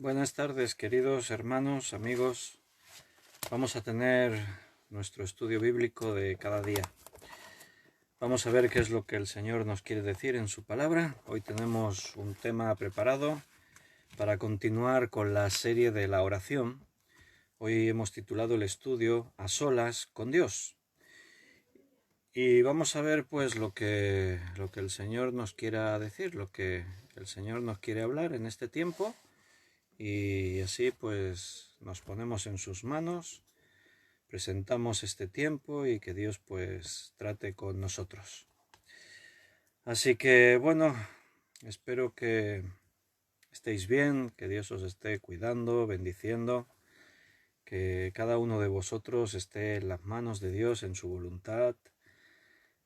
Buenas tardes, queridos hermanos, amigos. Vamos a tener nuestro estudio bíblico de cada día. Vamos a ver qué es lo que el Señor nos quiere decir en su palabra. Hoy tenemos un tema preparado para continuar con la serie de la oración. Hoy hemos titulado el estudio A solas con Dios. Y vamos a ver pues lo que el Señor nos quiera decir, lo que el Señor nos quiere hablar en este tiempo. Y así pues nos ponemos en sus manos, presentamos este tiempo y que Dios pues trate con nosotros. Así que bueno, espero que estéis bien, que Dios os esté cuidando, bendiciendo, que cada uno de vosotros esté en las manos de Dios, en su voluntad,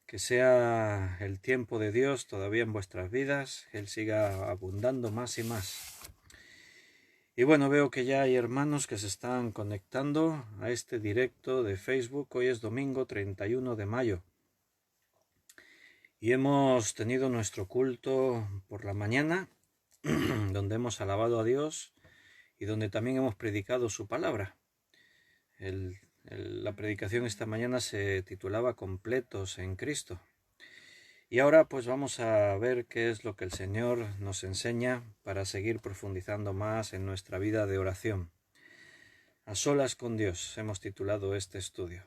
que sea el tiempo de Dios todavía en vuestras vidas, que Él siga abundando más y más. Y bueno, veo que ya hay hermanos que se están conectando a este directo de Facebook. Hoy es domingo 31 de mayo. Y hemos tenido nuestro culto por la mañana, donde hemos alabado a Dios y donde también hemos predicado su palabra. La predicación esta mañana se titulaba Completos en Cristo. Y ahora pues vamos a ver qué es lo que el Señor nos enseña para seguir profundizando más en nuestra vida de oración. A solas con Dios hemos titulado este estudio.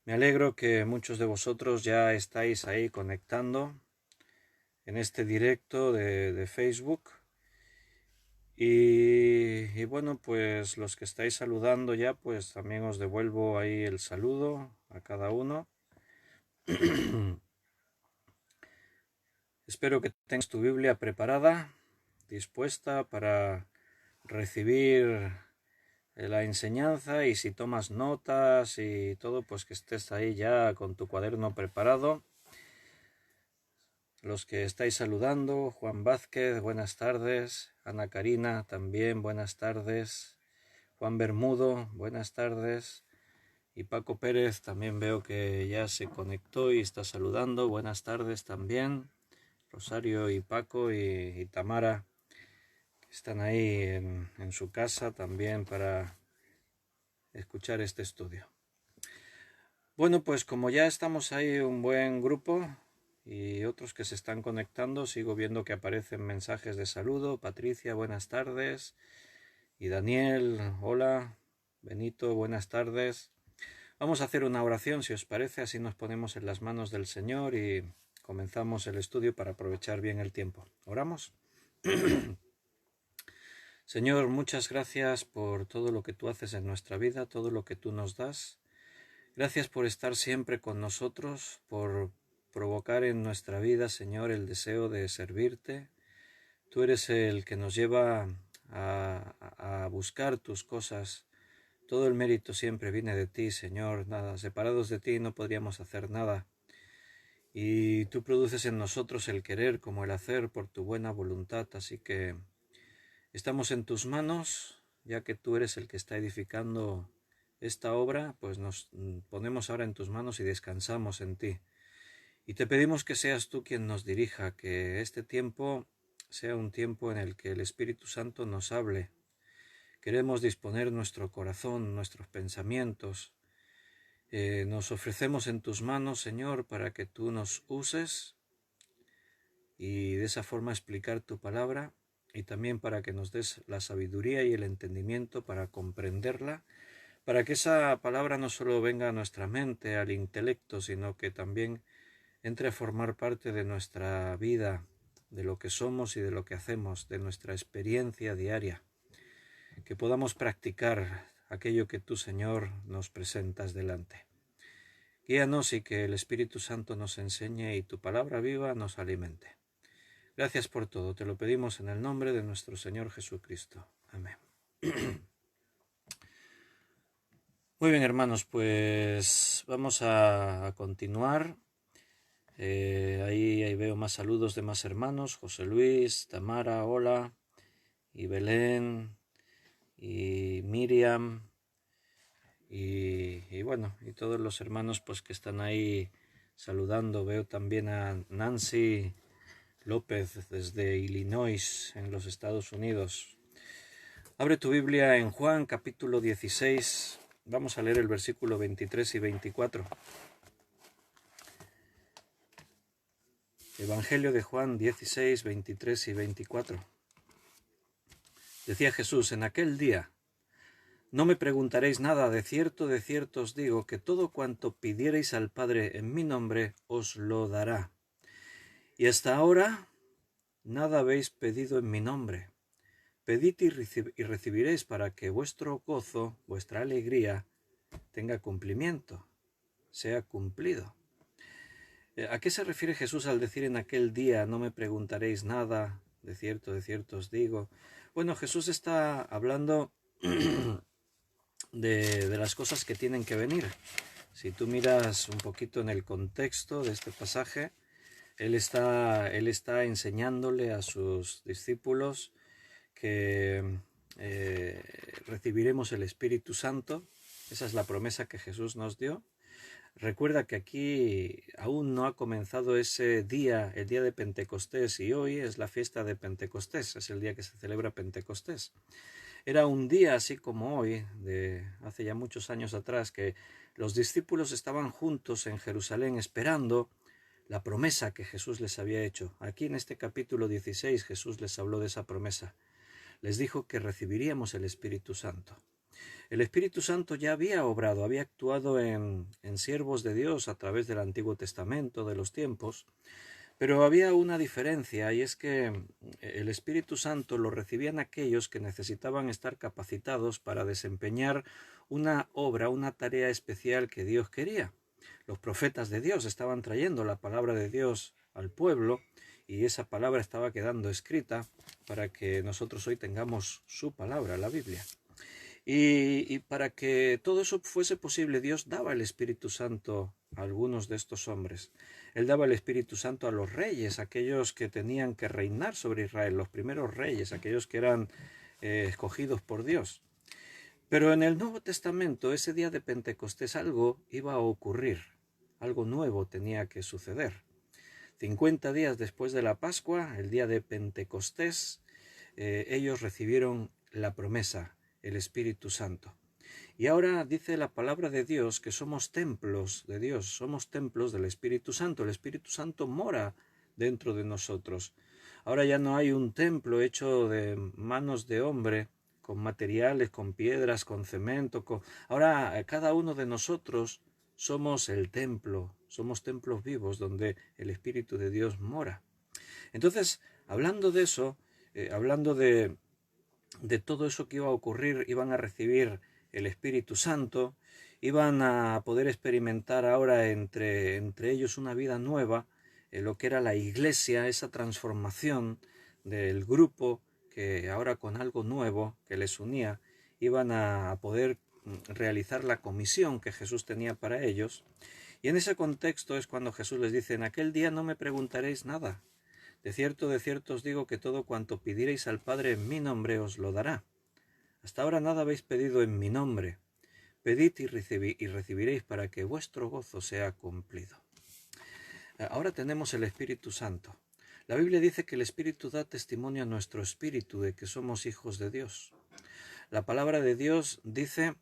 Me alegro que muchos de vosotros ya estáis ahí conectando en este directo de Facebook. Y bueno, pues los que estáis saludando ya, pues también os devuelvo ahí el saludo a cada uno. Espero que tengas tu Biblia preparada, dispuesta para recibir la enseñanza, y si tomas notas y todo, pues que estés ahí ya con tu cuaderno preparado. Los que estáis saludando, Juan Vázquez, buenas tardes. Ana Karina, también buenas tardes. Juan Bermudo, buenas tardes. Y Paco Pérez, también veo que ya se conectó y está saludando, buenas tardes también. Rosario y Paco y Tamara, que están ahí en su casa también para escuchar este estudio. Bueno, pues como ya estamos ahí un buen grupo y otros que se están conectando, sigo viendo que aparecen mensajes de saludo. Patricia, buenas tardes. Y Daniel, hola. Benito, buenas tardes. Vamos a hacer una oración, si os parece, así nos ponemos en las manos del Señor y comenzamos el estudio para aprovechar bien el tiempo. ¿Oramos? Señor, muchas gracias por todo lo que tú haces en nuestra vida, todo lo que tú nos das. Gracias por estar siempre con nosotros, por provocar en nuestra vida, Señor, el deseo de servirte. Tú eres el que nos lleva a buscar tus cosas. Todo el mérito siempre viene de ti, Señor. Nada, separados de ti no podríamos hacer nada. Y tú produces en nosotros el querer como el hacer por tu buena voluntad. Así que estamos en tus manos, ya que tú eres el que está edificando esta obra, pues nos ponemos ahora en tus manos y descansamos en ti. Y te pedimos que seas tú quien nos dirija, que este tiempo sea un tiempo en el que el Espíritu Santo nos hable. Queremos disponer nuestro corazón, nuestros pensamientos. Nos ofrecemos en tus manos, Señor, para que tú nos uses y de esa forma explicar tu palabra, y también para que nos des la sabiduría y el entendimiento para comprenderla, para que esa palabra no solo venga a nuestra mente, al intelecto, sino que también entre a formar parte de nuestra vida, de lo que somos y de lo que hacemos, de nuestra experiencia diaria, que podamos practicar aquello que tú, Señor, nos presentas delante. Guíanos y que el Espíritu Santo nos enseñe y tu palabra viva nos alimente. Gracias por todo, te lo pedimos en el nombre de nuestro Señor Jesucristo. Amén. Muy bien, hermanos, pues vamos a continuar. Ahí veo más saludos de más hermanos. José Luis, Tamara, hola. Y Belén, y Miriam, y bueno, y todos los hermanos pues que están ahí saludando. Veo también a Nancy López desde Illinois, en los Estados Unidos. Abre tu Biblia en Juan capítulo 16. Vamos a leer el versículo 23 y 24. Evangelio de Juan 16, 23 y 24. Decía Jesús: en aquel día no me preguntaréis nada, de cierto os digo, que todo cuanto pidiereis al Padre en mi nombre os lo dará. Y hasta ahora nada habéis pedido en mi nombre. Pedid y recibiréis, para que vuestro gozo, vuestra alegría, tenga cumplimiento, sea cumplido. ¿A qué se refiere Jesús al decir en aquel día no me preguntaréis nada, de cierto os digo? Bueno, Jesús está hablando de las cosas que tienen que venir. Si tú miras un poquito en el contexto de este pasaje, Él está enseñándole a sus discípulos que recibiremos el Espíritu Santo. Esa es la promesa que Jesús nos dio. Recuerda que aquí aún no ha comenzado ese día, el día de Pentecostés, y hoy es la fiesta de Pentecostés, es el día que se celebra Pentecostés. Era un día así como hoy, de hace ya muchos años atrás, que los discípulos estaban juntos en Jerusalén esperando la promesa que Jesús les había hecho. Aquí en este capítulo 16 Jesús les habló de esa promesa. Les dijo que recibiríamos el Espíritu Santo. El Espíritu Santo ya había obrado, había actuado en siervos de Dios a través del Antiguo Testamento, de los tiempos, pero había una diferencia, y es que el Espíritu Santo lo recibían aquellos que necesitaban estar capacitados para desempeñar una obra, una tarea especial que Dios quería. Los profetas de Dios estaban trayendo la palabra de Dios al pueblo, y esa palabra estaba quedando escrita para que nosotros hoy tengamos su palabra, la Biblia. Y para que todo eso fuese posible, Dios daba el Espíritu Santo a algunos de estos hombres. Él daba el Espíritu Santo a los reyes, aquellos que tenían que reinar sobre Israel, los primeros reyes, aquellos que eran escogidos por Dios. Pero en el Nuevo Testamento, ese día de Pentecostés, algo iba a ocurrir, algo nuevo tenía que suceder. 50 días después de la Pascua, el día de Pentecostés, ellos recibieron la promesa, el Espíritu Santo. Y ahora dice la palabra de Dios que somos templos de Dios, somos templos del Espíritu Santo. El Espíritu Santo mora dentro de nosotros. Ahora ya no hay un templo hecho de manos de hombre, con materiales, con piedras, con cemento. Ahora cada uno de nosotros somos el templo, somos templos vivos donde el Espíritu de Dios mora. Entonces, hablando de eso, hablando de todo eso que iba a ocurrir, iban a recibir el Espíritu Santo, iban a poder experimentar ahora entre ellos una vida nueva, lo que era la iglesia, esa transformación del grupo que ahora con algo nuevo que les unía, iban a poder realizar la comisión que Jesús tenía para ellos. Y en ese contexto es cuando Jesús les dice: en aquel día no me preguntaréis nada. De cierto os digo que todo cuanto pidiereis al Padre en mi nombre os lo dará. Hasta ahora nada habéis pedido en mi nombre. Pedid y recibiréis, para que vuestro gozo sea cumplido. Ahora tenemos el Espíritu Santo. La Biblia dice que el Espíritu da testimonio a nuestro espíritu de que somos hijos de Dios. La palabra de Dios dice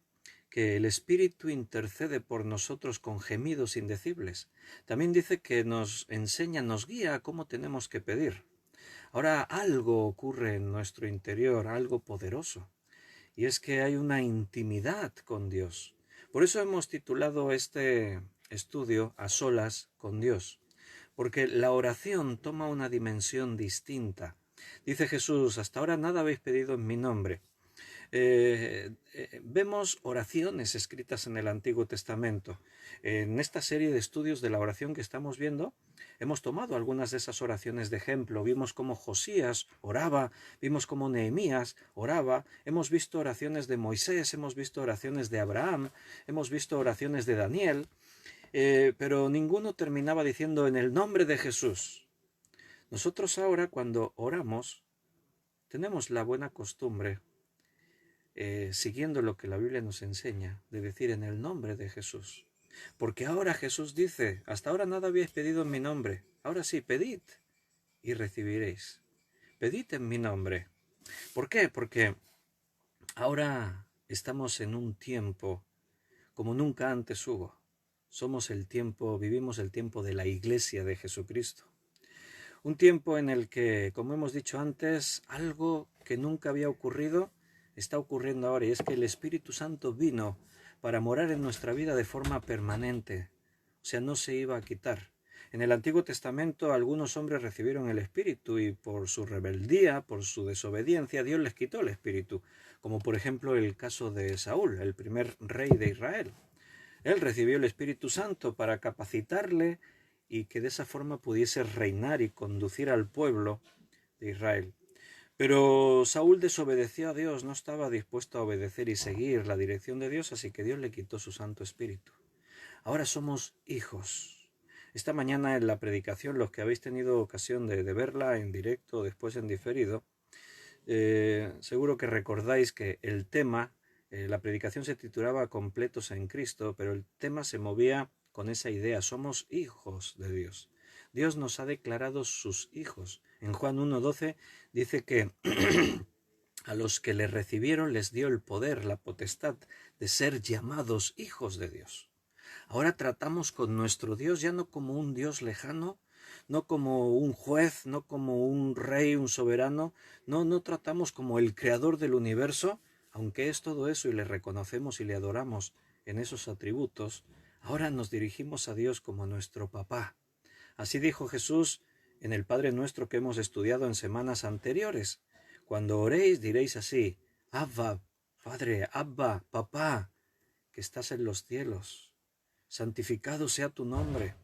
que el Espíritu intercede por nosotros con gemidos indecibles. También dice que nos enseña, nos guía a cómo tenemos que pedir. Ahora algo ocurre en nuestro interior, algo poderoso, y es que hay una intimidad con Dios. Por eso hemos titulado este estudio A solas con Dios, porque la oración toma una dimensión distinta. Dice Jesús: hasta ahora nada habéis pedido en mi nombre. Vemos oraciones escritas en el Antiguo Testamento. En esta serie de estudios de la oración que estamos viendo, hemos tomado algunas de esas oraciones de ejemplo. Vimos cómo Josías oraba, vimos cómo Nehemías oraba, hemos visto oraciones de Moisés, hemos visto oraciones de Abraham, hemos visto oraciones de Daniel, pero ninguno terminaba diciendo en el nombre de Jesús. Nosotros ahora, cuando oramos, tenemos la buena costumbre, siguiendo lo que la Biblia nos enseña, de decir en el nombre de Jesús. Porque ahora Jesús dice: hasta ahora nada habéis pedido en mi nombre. Ahora sí, pedid y recibiréis. Pedid en mi nombre. ¿Por qué? Porque Ahora estamos en un tiempo como nunca antes hubo. Vivimos el tiempo de la Iglesia de Jesucristo. Un tiempo en el que, como hemos dicho antes, algo que nunca había ocurrido está ocurriendo ahora, y es que el Espíritu Santo vino para morar en nuestra vida de forma permanente. O sea, no se iba a quitar. En el Antiguo Testamento algunos hombres recibieron el Espíritu y por su rebeldía, por su desobediencia, Dios les quitó el Espíritu, como por ejemplo el caso de Saúl, el primer rey de Israel. Él recibió el Espíritu Santo para capacitarle y que de esa forma pudiese reinar y conducir al pueblo de Israel. Pero Saúl desobedeció a Dios, no estaba dispuesto a obedecer y seguir la dirección de Dios, así que Dios le quitó su Santo Espíritu. Ahora somos hijos. Esta mañana en la predicación, los que habéis tenido ocasión de verla en directo o después en diferido, seguro que recordáis que el tema, la predicación se titulaba Completos en Cristo, pero el tema se movía con esa idea, somos hijos de Dios. Dios nos ha declarado sus hijos. En Juan 1:12 dice que a los que le recibieron les dio el poder, la potestad de ser llamados hijos de Dios. Ahora tratamos con nuestro Dios ya no como un Dios lejano, no como un juez, no como un rey, un soberano, no tratamos como el creador del universo, aunque es todo eso y le reconocemos y le adoramos en esos atributos. Ahora nos dirigimos a Dios como nuestro papá. Así dijo Jesús en el Padre Nuestro que hemos estudiado en semanas anteriores. Cuando oréis diréis así: Abba, Padre, Abba, Papá, que estás en los cielos, santificado sea tu nombre.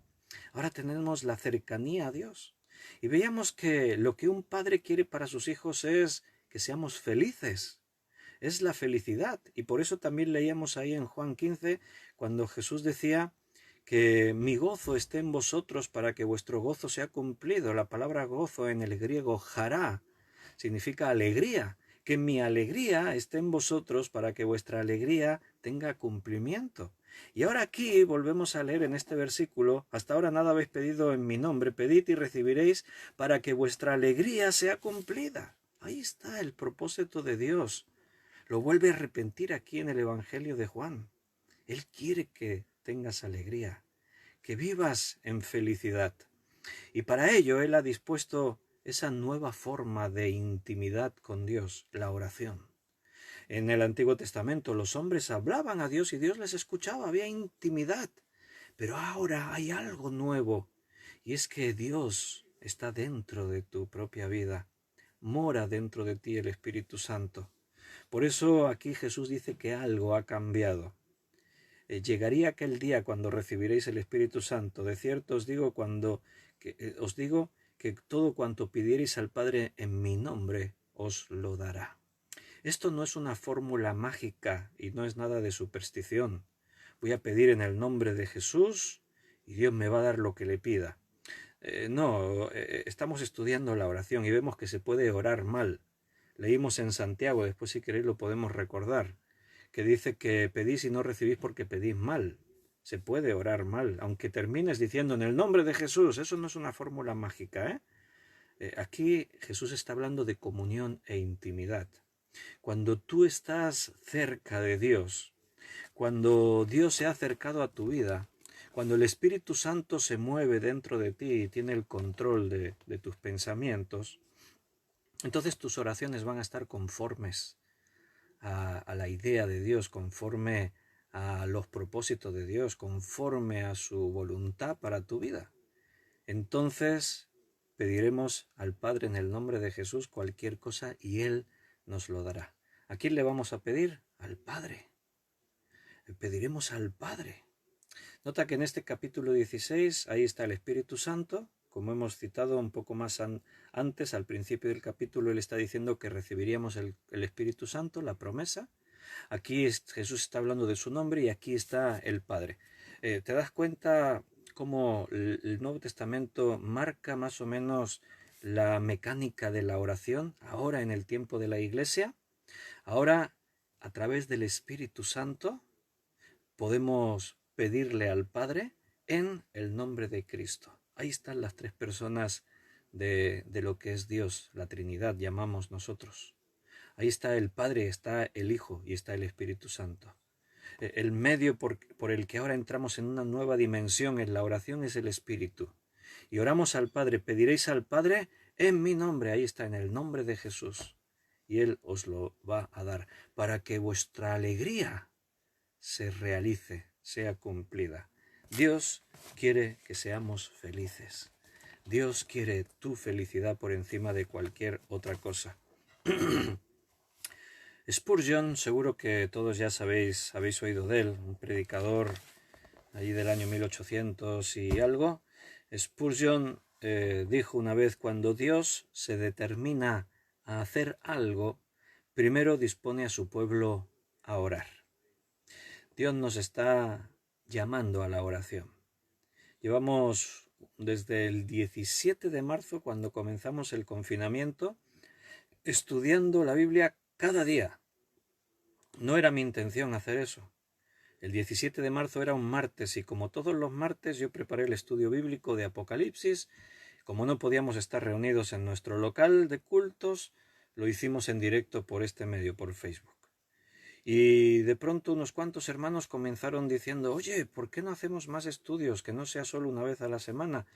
Ahora tenemos la cercanía a Dios. Y veíamos que lo que un padre quiere para sus hijos es que seamos felices. Es la felicidad. Y por eso también leíamos ahí en Juan 15, cuando Jesús decía que mi gozo esté en vosotros para que vuestro gozo sea cumplido. La palabra gozo en el griego jará significa alegría. Que mi alegría esté en vosotros para que vuestra alegría tenga cumplimiento. Y ahora aquí volvemos a leer en este versículo: hasta ahora nada habéis pedido en mi nombre, pedid y recibiréis para que vuestra alegría sea cumplida. Ahí está el propósito de Dios. Lo vuelve a repetir aquí en el Evangelio de Juan. Él quiere que tengas alegría, que vivas en felicidad. Y para ello Él ha dispuesto esa nueva forma de intimidad con Dios, la oración. En el Antiguo Testamento los hombres hablaban a Dios y Dios les escuchaba, había intimidad. Pero ahora hay algo nuevo, y es que Dios está dentro de tu propia vida. Mora dentro de ti el Espíritu Santo. Por eso aquí Jesús dice que algo ha cambiado. Llegaría aquel día cuando recibiréis el Espíritu Santo. De cierto os digo que todo cuanto pidiereis al Padre en mi nombre os lo dará. Esto no es una fórmula mágica y no es nada de superstición. Voy a pedir en el nombre de Jesús y Dios me va a dar lo que le pida. Estamos estudiando la oración y vemos que se puede orar mal. Leímos en Santiago, después si queréis lo podemos recordar, que dice que pedís y no recibís porque pedís mal. Se puede orar mal, aunque termines diciendo en el nombre de Jesús. Eso no es una fórmula mágica, Aquí Jesús está hablando de comunión e intimidad. Cuando tú estás cerca de Dios, cuando Dios se ha acercado a tu vida, cuando el Espíritu Santo se mueve dentro de ti y tiene el control de tus pensamientos, entonces tus oraciones van a estar conformes a la idea de Dios, conforme a los propósitos de Dios, conforme a su voluntad para tu vida. Entonces pediremos al Padre en el nombre de Jesús cualquier cosa y Él nos lo dará. ¿A quién le vamos a pedir? Al Padre. Pediremos al Padre. Nota que en este capítulo 16, ahí está el Espíritu Santo. Como hemos citado un poco más antes, al principio del capítulo, Él está diciendo que recibiríamos el Espíritu Santo, la promesa. Aquí Jesús está hablando de su nombre y aquí está el Padre. ¿Te das cuenta cómo el Nuevo Testamento marca más o menos la mecánica de la oración ahora en el tiempo de la Iglesia? Ahora, a través del Espíritu Santo, podemos pedirle al Padre en el nombre de Cristo. Ahí están las tres personas de lo que es Dios, la Trinidad, llamamos nosotros. Ahí está el Padre, está el Hijo y está el Espíritu Santo. El medio por el que ahora entramos en una nueva dimensión en la oración es el Espíritu. Y oramos al Padre, pediréis al Padre en mi nombre, ahí está, en el nombre de Jesús. Y Él os lo va a dar, para que vuestra alegría se realice, sea cumplida. Dios quiere que seamos felices. Dios quiere tu felicidad por encima de cualquier otra cosa. Spurgeon, seguro que todos ya habéis oído de él, un predicador allí del año 1800 y algo. Spurgeon dijo una vez: cuando Dios se determina a hacer algo, primero dispone a su pueblo a orar. Dios nos está llamando a la oración. Llevamos desde el 17 de marzo, cuando comenzamos el confinamiento, estudiando la Biblia cada día. No era mi intención hacer eso. El 17 de marzo era un martes y como todos los martes yo preparé el estudio bíblico de Apocalipsis. Como no podíamos estar reunidos en nuestro local de cultos, lo hicimos en directo por este medio, por Facebook. Y de pronto unos cuantos hermanos comenzaron diciendo: oye, ¿por qué no hacemos más estudios, que no sea solo una vez a la semana?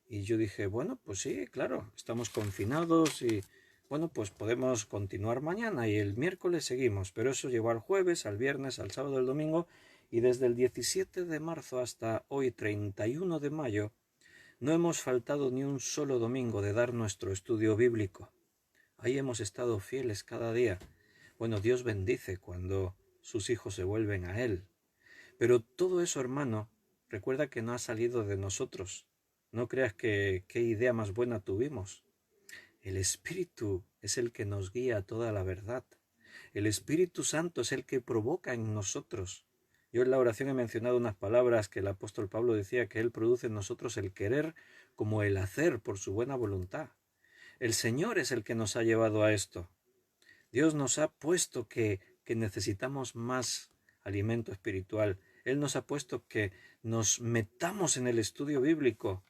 Y yo dije: bueno, pues sí, claro, estamos confinados y bueno, pues podemos continuar mañana y el miércoles seguimos. Pero eso llegó al jueves, al viernes, al sábado, al domingo, y desde el 17 de marzo hasta hoy, 31 de mayo, no hemos faltado ni un solo domingo de dar nuestro estudio bíblico. Ahí hemos estado fieles cada día. Bueno, Dios bendice cuando sus hijos se vuelven a Él. Pero todo eso, hermano, recuerda que no ha salido de nosotros. No creas que qué idea más buena tuvimos. El Espíritu es el que nos guía a toda la verdad. El Espíritu Santo es el que provoca en nosotros. Yo en la oración he mencionado unas palabras que el apóstol Pablo decía, que Él produce en nosotros el querer como el hacer por su buena voluntad. El Señor es el que nos ha llevado a esto. Dios nos ha puesto que necesitamos más alimento espiritual. Él nos ha puesto que nos metamos en el estudio bíblico.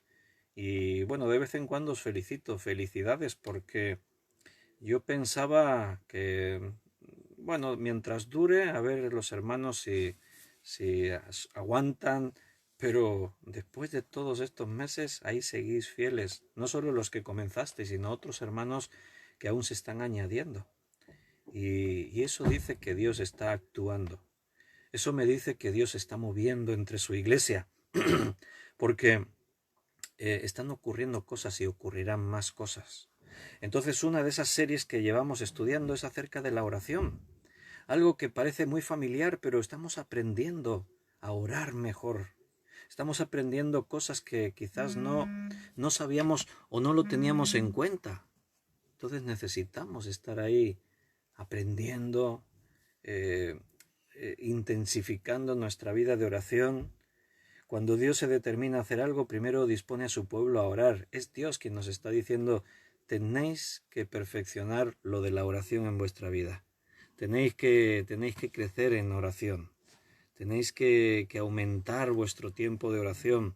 Y bueno, de vez en cuando os felicito, felicidades, porque yo pensaba que, bueno, mientras dure, a ver los hermanos si aguantan, pero después de todos estos meses, ahí seguís fieles, no solo los que comenzasteis, sino otros hermanos que aún se están añadiendo. Y eso dice que Dios está actuando. Eso me dice que Dios está moviendo entre su iglesia, porque están ocurriendo cosas y ocurrirán más cosas. Entonces, una de esas series que llevamos estudiando es acerca de la oración. Algo que parece muy familiar, pero estamos aprendiendo a orar mejor. Estamos aprendiendo cosas que quizás no sabíamos o no lo teníamos en cuenta. Entonces necesitamos estar ahí aprendiendo, intensificando nuestra vida de oración. Cuando Dios se determina a hacer algo, primero dispone a su pueblo a orar. Es Dios quien nos está diciendo: tenéis que perfeccionar lo de la oración en vuestra vida. Tenéis que crecer en oración. Tenéis que aumentar vuestro tiempo de oración.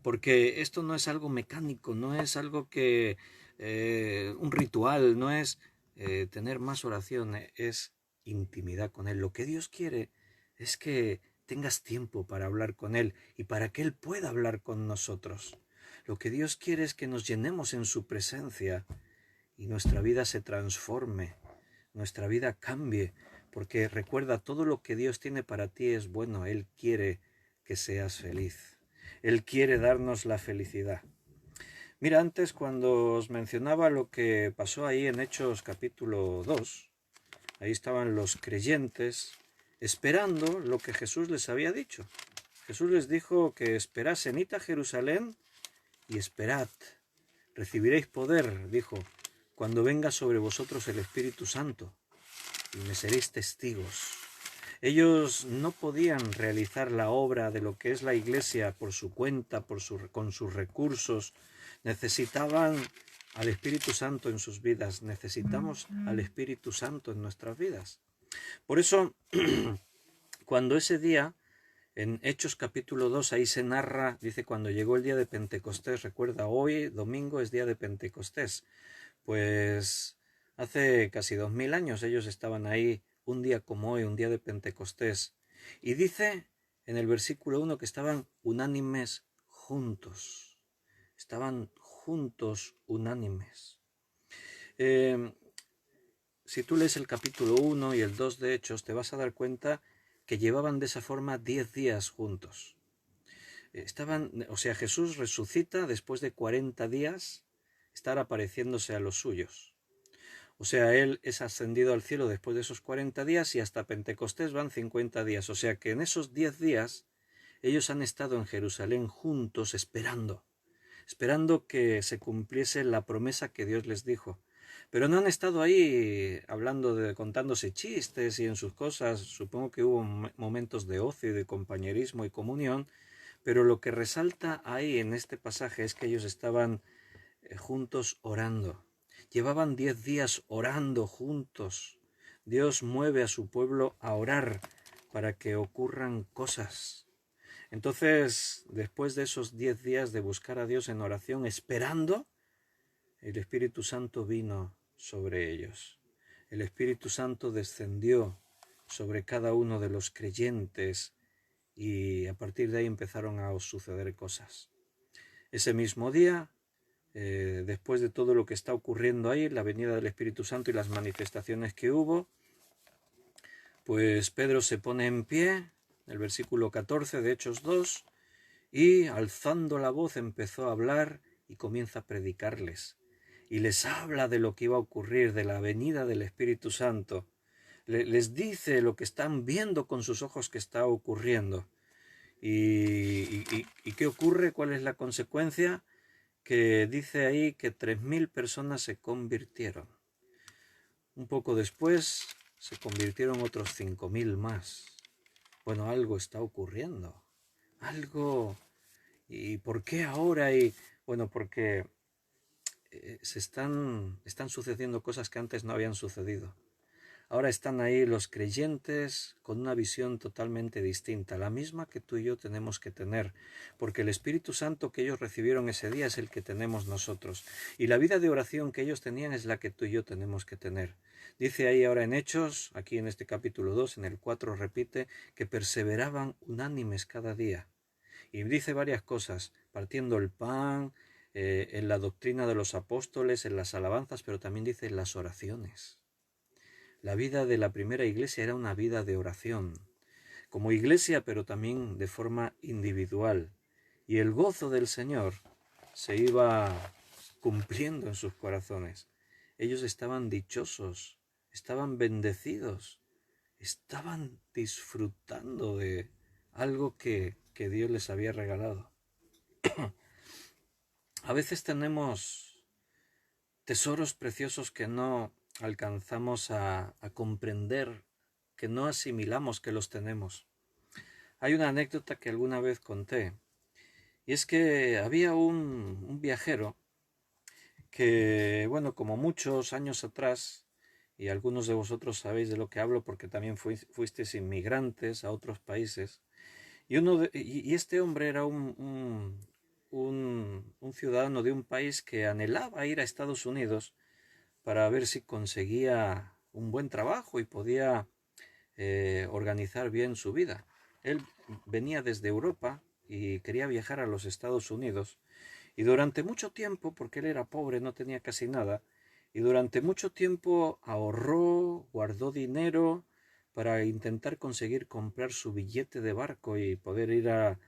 Porque esto no es algo mecánico, no es algo que un ritual, no es tener más oración, es intimidad con Él. Lo que Dios quiere es que tengas tiempo para hablar con Él y para que Él pueda hablar con nosotros. Lo que Dios quiere es que nos llenemos en su presencia y nuestra vida se transforme, nuestra vida cambie, porque recuerda, todo lo que Dios tiene para ti es bueno. Él quiere que seas feliz. Él quiere darnos la felicidad. Mira, antes cuando os mencionaba lo que pasó ahí en Hechos capítulo 2, ahí estaban los creyentes esperando lo que Jesús les había dicho. Jesús les dijo que esperasen, id a Jerusalén y esperad. Recibiréis poder, dijo, cuando venga sobre vosotros el Espíritu Santo, y me seréis testigos. Ellos no podían realizar la obra de lo que es la Iglesia por su cuenta, con sus recursos. Necesitaban al Espíritu Santo en sus vidas. Necesitamos al Espíritu Santo en nuestras vidas. Por eso, cuando ese día, en Hechos capítulo 2, ahí se narra, dice, cuando llegó el día de Pentecostés, recuerda, hoy, domingo, es día de Pentecostés. Pues Hace casi 2000 años ellos estaban ahí, un día como hoy, un día de Pentecostés. Y dice en el versículo 1 que estaban unánimes juntos. Estaban juntos, unánimes. Si tú lees el capítulo 1 y el 2 de Hechos, te vas a dar cuenta que llevaban de esa forma 10 días juntos. Jesús resucita después de 40 días estar apareciéndose a los suyos. O sea, Él es ascendido al cielo después de esos 40 días y hasta Pentecostés van 50 días. O sea que en esos 10 días ellos han estado en Jerusalén juntos esperando que se cumpliese la promesa que Dios les dijo. Pero no han estado ahí contándose chistes y en sus cosas. Supongo que hubo momentos de ocio y de compañerismo y comunión, pero lo que resalta ahí en este pasaje es que ellos estaban juntos orando. Llevaban 10 días orando juntos. Dios mueve a su pueblo a orar para que ocurran cosas. Entonces, después de esos 10 días de buscar a Dios en oración, esperando, el Espíritu Santo vino sobre ellos. El Espíritu Santo descendió sobre cada uno de los creyentes y a partir de ahí empezaron a suceder cosas. Ese mismo día, después de todo lo que está ocurriendo ahí, la venida del Espíritu Santo y las manifestaciones que hubo, pues Pedro se pone en pie, el versículo 14 de Hechos 2, y alzando la voz empezó a hablar y comienza a predicarles. Y les habla de lo que iba a ocurrir, de la venida del Espíritu Santo. Les dice lo que están viendo con sus ojos que está ocurriendo. ¿Y qué ocurre? ¿Cuál es la consecuencia? Que dice ahí que 3000 personas se convirtieron. Un poco después se convirtieron otros 5000 más. Bueno, algo está ocurriendo. Algo. ¿Y por qué ahora? Bueno, porque están sucediendo cosas que antes no habían sucedido. Ahora están ahí los creyentes con una visión totalmente distinta, la misma que tú y yo tenemos que tener, porque el Espíritu Santo que ellos recibieron ese día es el que tenemos nosotros, y la vida de oración que ellos tenían es la que tú y yo tenemos que tener. Dice ahí ahora en Hechos, aquí en este capítulo 2, en el 4 repite, que perseveraban unánimes cada día. Y dice varias cosas, partiendo el pan, en la doctrina de los apóstoles, en las alabanzas, pero también dice en las oraciones. La vida de la primera iglesia era una vida de oración, como iglesia, pero también de forma individual. Y el gozo del Señor se iba cumpliendo en sus corazones. Ellos estaban dichosos, estaban bendecidos, estaban disfrutando de algo que Dios les había regalado. A veces tenemos tesoros preciosos que no alcanzamos a comprender, que no asimilamos que los tenemos. Hay una anécdota que alguna vez conté, y es que había un viajero que, bueno, como muchos años atrás, y algunos de vosotros sabéis de lo que hablo porque también fuisteis inmigrantes a otros países, y este hombre era un ciudadano de un país que anhelaba ir a Estados Unidos para ver si conseguía un buen trabajo y podía organizar bien su vida. Él venía desde Europa y quería viajar a los Estados Unidos, y durante mucho tiempo, porque él era pobre, no tenía casi nada, y durante mucho tiempo ahorró, guardó dinero para intentar conseguir comprar su billete de barco y poder ir a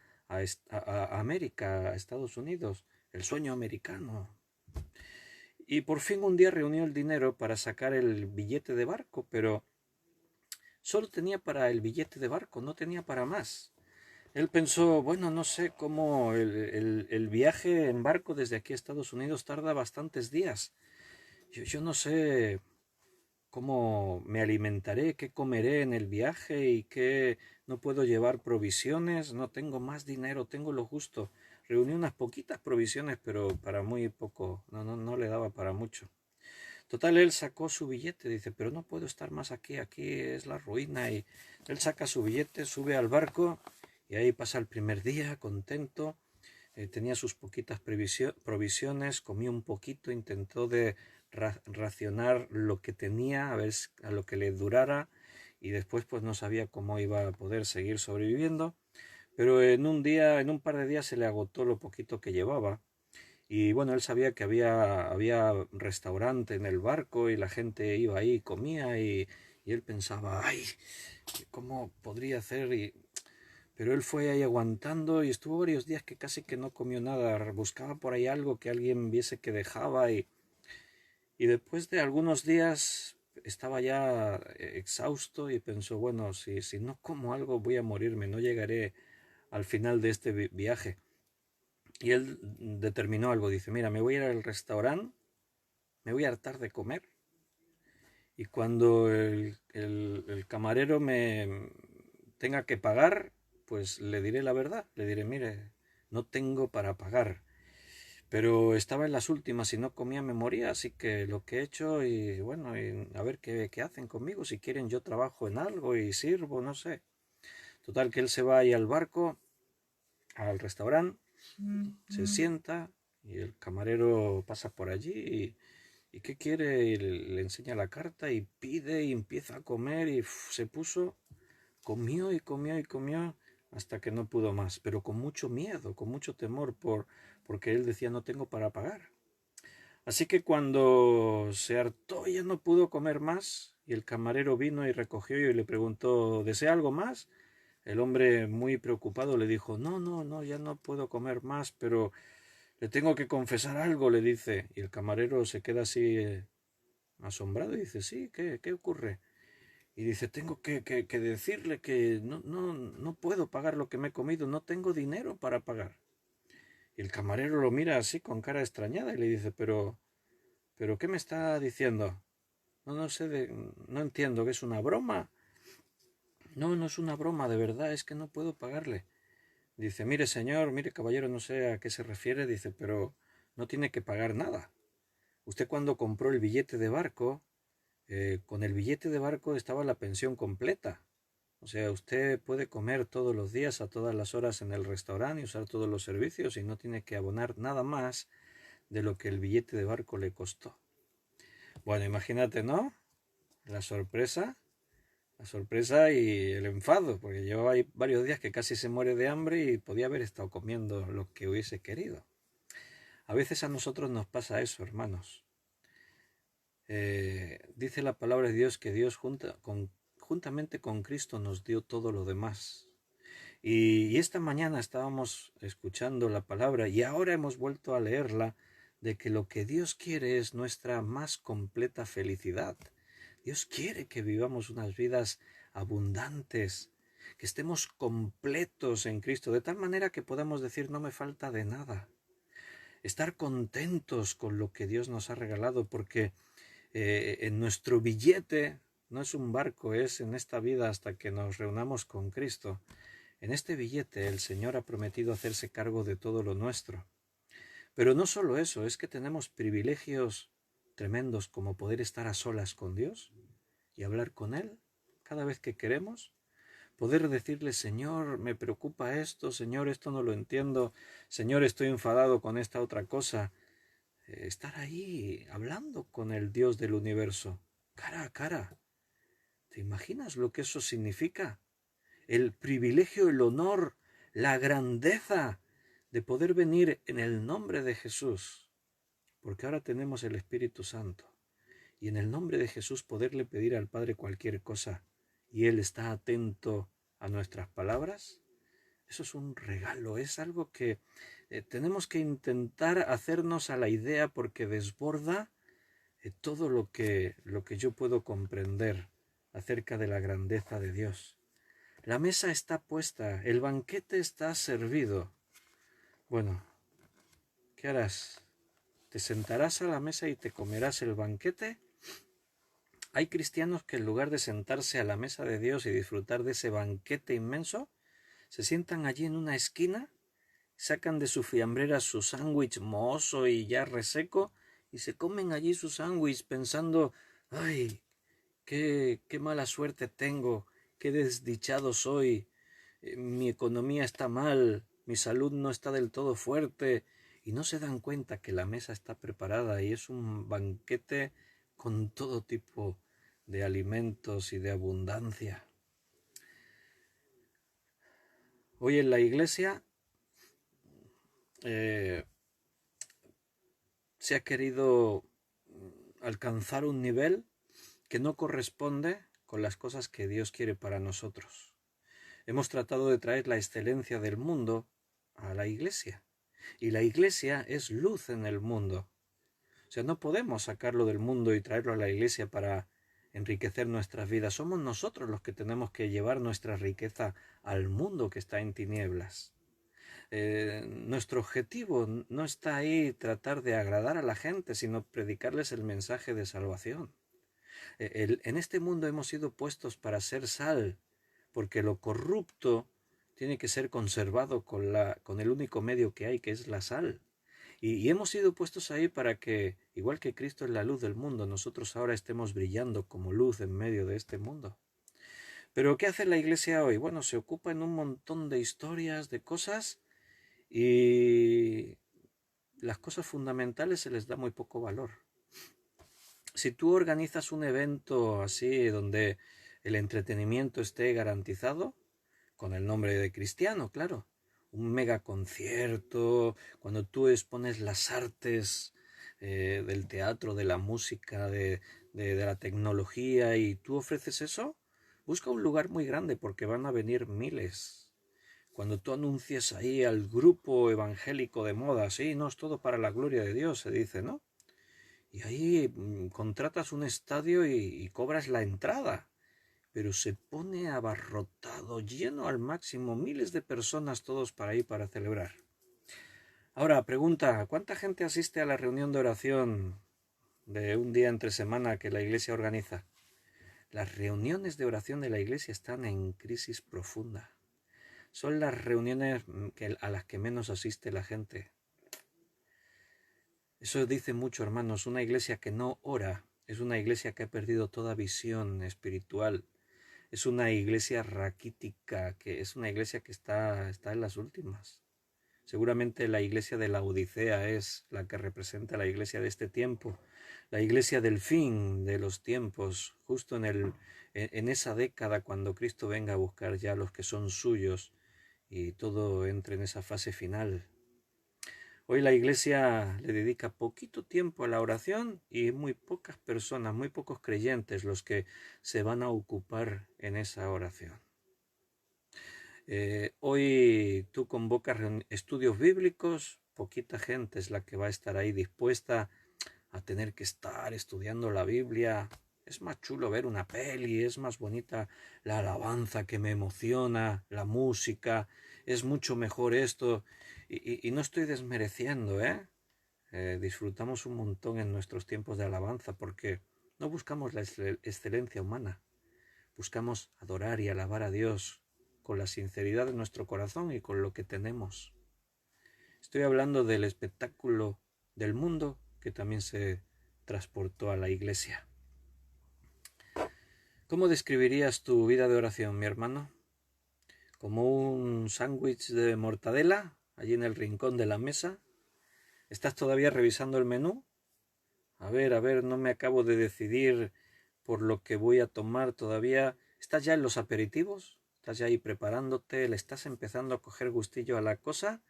América, a Estados Unidos, el sueño americano. Y por fin un día reunió el dinero para sacar el billete de barco, pero solo tenía para el billete de barco, no tenía para más. Él pensó, bueno, no sé cómo el viaje en barco desde aquí a Estados Unidos tarda bastantes días. Yo no sé cómo me alimentaré, qué comeré en el viaje y qué no puedo llevar provisiones, no tengo más dinero, tengo lo justo. Reuní unas poquitas provisiones, pero para muy poco, no le daba para mucho. Total, él sacó su billete, dice, pero no puedo estar más aquí es la ruina. Y él saca su billete, sube al barco y ahí pasa el primer día contento. Tenía sus poquitas provisiones, comió un poquito, intentó de racionar lo que tenía, a ver a lo que le durara, y después pues no sabía cómo iba a poder seguir sobreviviendo. Pero en un par de días se le agotó lo poquito que llevaba. Y bueno, él sabía que había restaurante en el barco y la gente iba ahí y comía y él pensaba, ay, ¿cómo podría hacer? Pero él fue ahí aguantando y estuvo varios días que casi que no comió nada. Buscaba por ahí algo que alguien viese que dejaba y después de algunos días estaba ya exhausto y pensó, bueno, si no como algo voy a morirme, no llegaré al final de este viaje. Y él determinó algo, dice, mira, me voy a ir al restaurante, me voy a hartar de comer y cuando el camarero me tenga que pagar, pues le diré la verdad, le diré, mire, no tengo para pagar, pero estaba en las últimas y no comía me moría, así que lo que he hecho y bueno, y a ver qué hacen conmigo, si quieren yo trabajo en algo y sirvo, no sé. Total que él se va ahí al barco, al restaurante, se sienta y el camarero pasa por allí y ¿qué quiere? Y le enseña la carta y pide y empieza a comer y se puso, comió y comió y comió hasta que no pudo más, pero con mucho miedo, con mucho temor porque él decía no tengo para pagar. Así que cuando se hartó ya no pudo comer más y el camarero vino y recogió y le preguntó ¿desea algo más? El hombre muy preocupado le dijo no, ya no puedo comer más, pero le tengo que confesar algo, le dice. Y el camarero se queda así asombrado y dice, sí, ¿qué ocurre? Y dice, tengo que decirle que no puedo pagar lo que me he comido, no tengo dinero para pagar. Y el camarero lo mira así con cara extrañada y le dice, pero ¿qué me está diciendo? No sé, no entiendo, ¿que es una broma? No es una broma, de verdad, es que no puedo pagarle. Dice, mire señor, mire caballero, no sé a qué se refiere, dice, pero no tiene que pagar nada. Usted cuando compró el billete de barco, con el billete de barco estaba la pensión completa. O sea, usted puede comer todos los días a todas las horas en el restaurante y usar todos los servicios y no tiene que abonar nada más de lo que el billete de barco le costó. Bueno, imagínate, ¿no? La sorpresa, la sorpresa y el enfado, porque llevaba ahí varios días que casi se muere de hambre y podía haber estado comiendo lo que hubiese querido. A veces a nosotros nos pasa eso, hermanos. Dice la palabra de Dios que Dios juntamente con Cristo nos dio todo lo demás. Y esta mañana estábamos escuchando la palabra y ahora hemos vuelto a leerla de que lo que Dios quiere es nuestra más completa felicidad. Dios quiere que vivamos unas vidas abundantes, que estemos completos en Cristo, de tal manera que podamos decir no me falta de nada. Estar contentos con lo que Dios nos ha regalado, porque en nuestro billete no es un barco, es en esta vida hasta que nos reunamos con Cristo. En este billete el Señor ha prometido hacerse cargo de todo lo nuestro. Pero no solo eso, es que tenemos privilegios tremendos como poder estar a solas con Dios y hablar con Él cada vez que queremos. Poder decirle, Señor, me preocupa esto, Señor, esto no lo entiendo, Señor, estoy enfadado con esta otra cosa. Estar ahí hablando con el Dios del universo, cara a cara. ¿Te imaginas lo que eso significa? El privilegio, el honor, la grandeza de poder venir en el nombre de Jesús, porque ahora tenemos el Espíritu Santo, y en el nombre de Jesús poderle pedir al Padre cualquier cosa, y Él está atento a nuestras palabras. Eso es un regalo, es algo que tenemos que intentar hacernos a la idea porque desborda todo lo que yo puedo comprender acerca de la grandeza de Dios. La mesa está puesta, el banquete está servido. Bueno, ¿qué harás? ¿Te sentarás a la mesa y te comerás el banquete? Hay cristianos que en lugar de sentarse a la mesa de Dios y disfrutar de ese banquete inmenso, se sientan allí en una esquina, sacan de su fiambrera su sándwich mohoso y ya reseco y se comen allí su sándwich pensando, ¡ay, qué mala suerte tengo! ¡Qué desdichado soy! Mi economía está mal, mi salud no está del todo fuerte y no se dan cuenta que la mesa está preparada y es un banquete con todo tipo de alimentos y de abundancia. Hoy en la iglesia se ha querido alcanzar un nivel que no corresponde con las cosas que Dios quiere para nosotros. Hemos tratado de traer la excelencia del mundo a la iglesia, y la iglesia es luz en el mundo. O sea, no podemos sacarlo del mundo y traerlo a la iglesia para enriquecer nuestras vidas. Somos nosotros los que tenemos que llevar nuestra riqueza al mundo que está en tinieblas. Nuestro objetivo no está ahí tratar de agradar a la gente, sino predicarles el mensaje de salvación. En este mundo hemos sido puestos para ser sal, porque lo corrupto tiene que ser conservado con el único medio que hay, que es la sal. Y hemos sido puestos ahí para que, igual que Cristo es la luz del mundo, nosotros ahora estemos brillando como luz en medio de este mundo. Pero ¿qué hace la iglesia hoy? Bueno, se ocupa en un montón de historias, de cosas, y las cosas fundamentales se les da muy poco valor. Si tú organizas un evento así donde el entretenimiento esté garantizado, con el nombre de cristiano, claro, un mega concierto, cuando tú expones las artes del teatro, de la música, de la tecnología, y tú ofreces eso, busca un lugar muy grande porque van a venir miles. Cuando tú anuncias ahí al grupo evangélico de moda, sí, no, es todo para la gloria de Dios, se dice, ¿no? Y ahí contratas un estadio y cobras la entrada, pero se pone abarrotado, lleno al máximo, miles de personas todos para ir para celebrar. Ahora, pregunta, ¿cuánta gente asiste a la reunión de oración de un día entre semana que la iglesia organiza? Las reuniones de oración de la iglesia están en crisis profunda. Son las reuniones a las que menos asiste la gente. Eso dice mucho, hermanos. Una iglesia que no ora es una iglesia que ha perdido toda visión espiritual. Es una iglesia raquítica, que es una iglesia que está en las últimas. Seguramente la iglesia de la Odisea es la que representa la iglesia de este tiempo, la iglesia del fin de los tiempos, justo en esa década cuando Cristo venga a buscar ya a los que son suyos y todo entre en esa fase final. Hoy la iglesia le dedica poquito tiempo a la oración y muy pocas personas, muy pocos creyentes los que se van a ocupar en esa oración. Hoy tú convocas estudios bíblicos, poquita gente es la que va a estar ahí dispuesta a tener que estar estudiando la Biblia. Es más chulo ver una peli, es más bonita la alabanza que me emociona, la música, es mucho mejor esto. Y no estoy desmereciendo, disfrutamos un montón en nuestros tiempos de alabanza porque no buscamos la excelencia humana, buscamos adorar y alabar a Dios con la sinceridad de nuestro corazón y con lo que tenemos. Estoy hablando del espectáculo del mundo que también se transportó a la iglesia. ¿Cómo describirías tu vida de oración, mi hermano? ¿Como un sándwich de mortadela allí en el rincón de la mesa? ¿Estás todavía revisando el menú? A ver, no me acabo de decidir por lo que voy a tomar todavía. ¿Estás ya en los aperitivos? ¿Estás ya ahí preparándote? ¿Le estás empezando a coger gustillo a la cosa?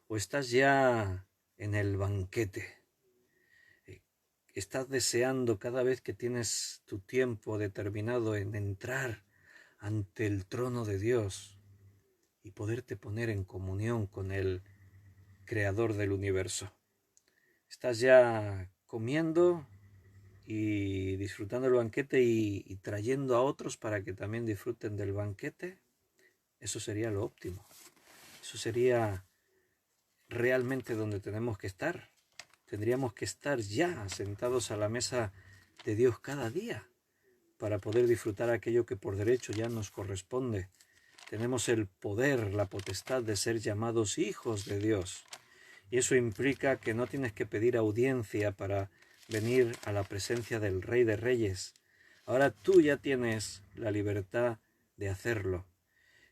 ¿O estás ya en el banquete? ¿Estás deseando cada vez que tienes tu tiempo determinado en entrar ante el trono de Dios y poderte poner en comunión con el Creador del universo? ¿Estás ya comiendo y disfrutando el banquete y trayendo a otros para que también disfruten del banquete? Eso sería lo óptimo. Eso sería realmente donde tenemos que estar. Tendríamos que estar ya sentados a la mesa de Dios cada día para poder disfrutar aquello que por derecho ya nos corresponde. Tenemos el poder, la potestad de ser llamados hijos de Dios. Y eso implica que no tienes que pedir audiencia para venir a la presencia del Rey de Reyes. Ahora tú ya tienes la libertad de hacerlo.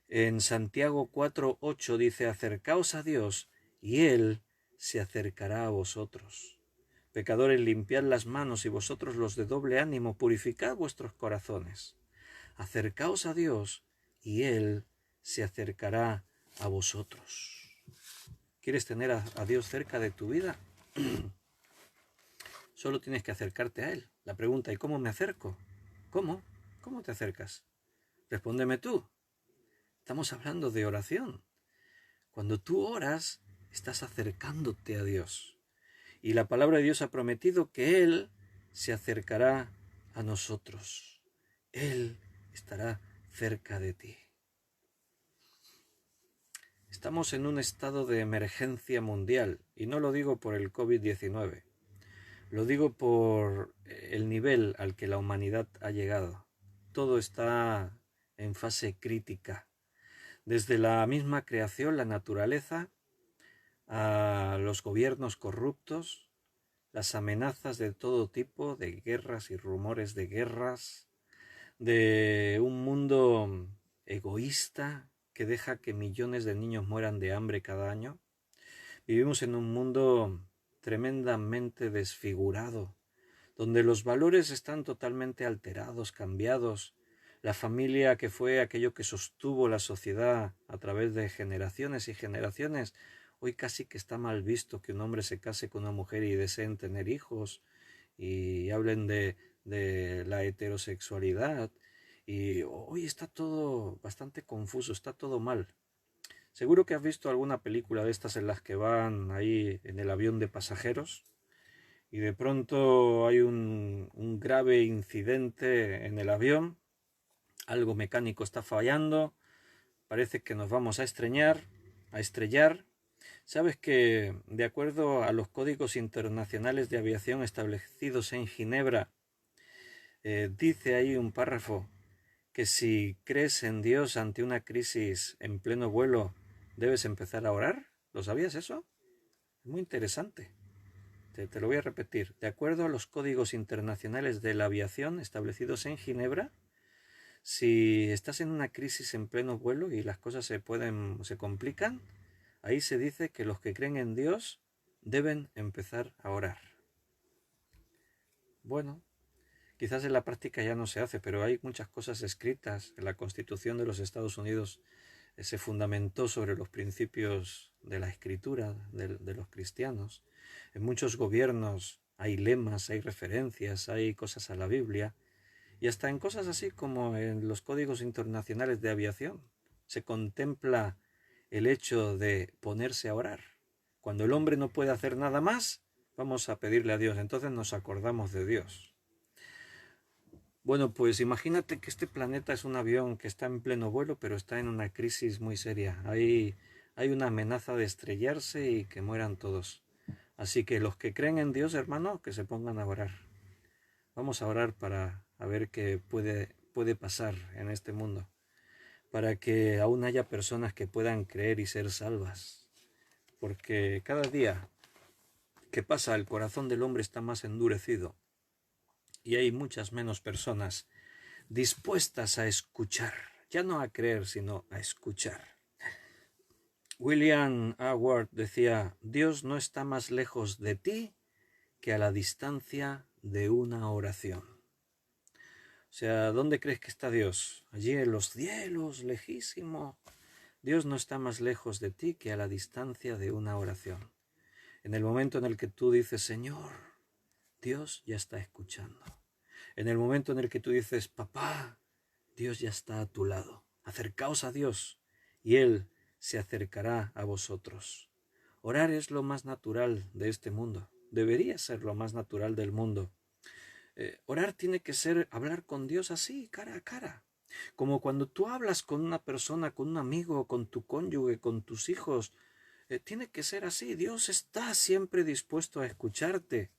En Santiago 4:8 dice: acercaos a Dios y Él se acercará a vosotros. Pecadores, limpiad las manos, y vosotros los de doble ánimo, purificad vuestros corazones. Acercaos a Dios, y Él se acercará a vosotros. ¿Quieres tener a Dios cerca de tu vida? Solo tienes que acercarte a Él. La pregunta, ¿y cómo me acerco? ¿Cómo? ¿Cómo te acercas? Respóndeme tú. Estamos hablando de oración. Cuando tú oras, estás acercándote a Dios. Y la palabra de Dios ha prometido que Él se acercará a nosotros. Él estará cerca de ti. Estamos en un estado de emergencia mundial, y no lo digo por el COVID-19, lo digo por el nivel al que la humanidad ha llegado. Todo está en fase crítica. Desde la misma creación, la naturaleza, a los gobiernos corruptos, las amenazas de todo tipo, de guerras y rumores de guerras, de un mundo egoísta que deja que millones de niños mueran de hambre cada año. Vivimos en un mundo tremendamente desfigurado, donde los valores están totalmente alterados, cambiados. La familia, que fue aquello que sostuvo la sociedad a través de generaciones y generaciones, hoy casi que está mal visto que un hombre se case con una mujer y deseen tener hijos, y hablen de la heterosexualidad, y hoy está todo bastante confuso, está todo mal. Seguro que has visto alguna película de estas en las que van ahí en el avión de pasajeros y de pronto hay un grave incidente en el avión, algo mecánico está fallando, parece que nos vamos a estrellar. Sabes que, de acuerdo a los códigos internacionales de aviación establecidos en Ginebra, dice ahí un párrafo que si crees en Dios ante una crisis en pleno vuelo, debes empezar a orar. ¿Lo sabías eso? Es muy interesante. Te lo voy a repetir. De acuerdo a los códigos internacionales de la aviación establecidos en Ginebra, si estás en una crisis en pleno vuelo y las cosas se complican, ahí se dice que los que creen en Dios deben empezar a orar. Bueno, quizás en la práctica ya no se hace, pero hay muchas cosas escritas. En la Constitución de los Estados Unidos se fundamentó sobre los principios de la escritura de los cristianos. En muchos gobiernos hay lemas, hay referencias, hay cosas a la Biblia, y hasta en cosas así como en los códigos internacionales de aviación se contempla el hecho de ponerse a orar. Cuando el hombre no puede hacer nada más, vamos a pedirle a Dios, entonces nos acordamos de Dios. Bueno, pues imagínate que este planeta es un avión que está en pleno vuelo, pero está en una crisis muy seria. Hay una amenaza de estrellarse y que mueran todos. Así que los que creen en Dios, hermano, que se pongan a orar. Vamos a orar para ver qué puede pasar en este mundo, para que aún haya personas que puedan creer y ser salvas. Porque cada día que pasa, el corazón del hombre está más endurecido y hay muchas menos personas dispuestas a escuchar, ya no a creer, sino a escuchar. William A. Ward decía: Dios no está más lejos de ti que a la distancia de una oración. O sea, ¿dónde crees que está Dios? Allí en los cielos, lejísimo. Dios no está más lejos de ti que a la distancia de una oración. En el momento en el que tú dices, Señor, Dios ya está escuchando. En el momento en el que tú dices, papá, Dios ya está a tu lado. Acercaos a Dios y Él se acercará a vosotros. Orar es lo más natural de este mundo. Debería ser lo más natural del mundo. Orar tiene que ser hablar con Dios así, cara a cara. Como cuando tú hablas con una persona, con un amigo, con tu cónyuge, con tus hijos. Tiene que ser así. Dios está siempre dispuesto a escucharte.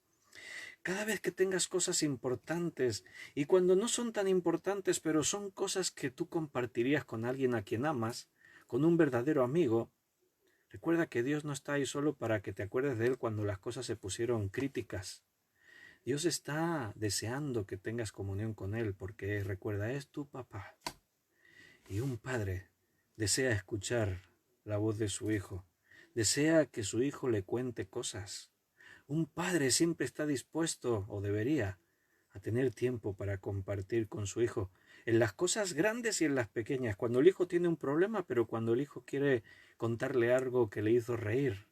Cada vez que tengas cosas importantes, y cuando no son tan importantes, pero son cosas que tú compartirías con alguien a quien amas, con un verdadero amigo, recuerda que Dios no está ahí solo para que te acuerdes de Él cuando las cosas se pusieron críticas. Dios está deseando que tengas comunión con Él, porque recuerda, es tu papá. Y un padre desea escuchar la voz de su hijo. desea que su hijo le cuente cosas. Un padre siempre está dispuesto, o debería, a tener tiempo para compartir con su hijo, en las cosas grandes y en las pequeñas, cuando el hijo tiene un problema, pero cuando el hijo quiere contarle algo que le hizo reír.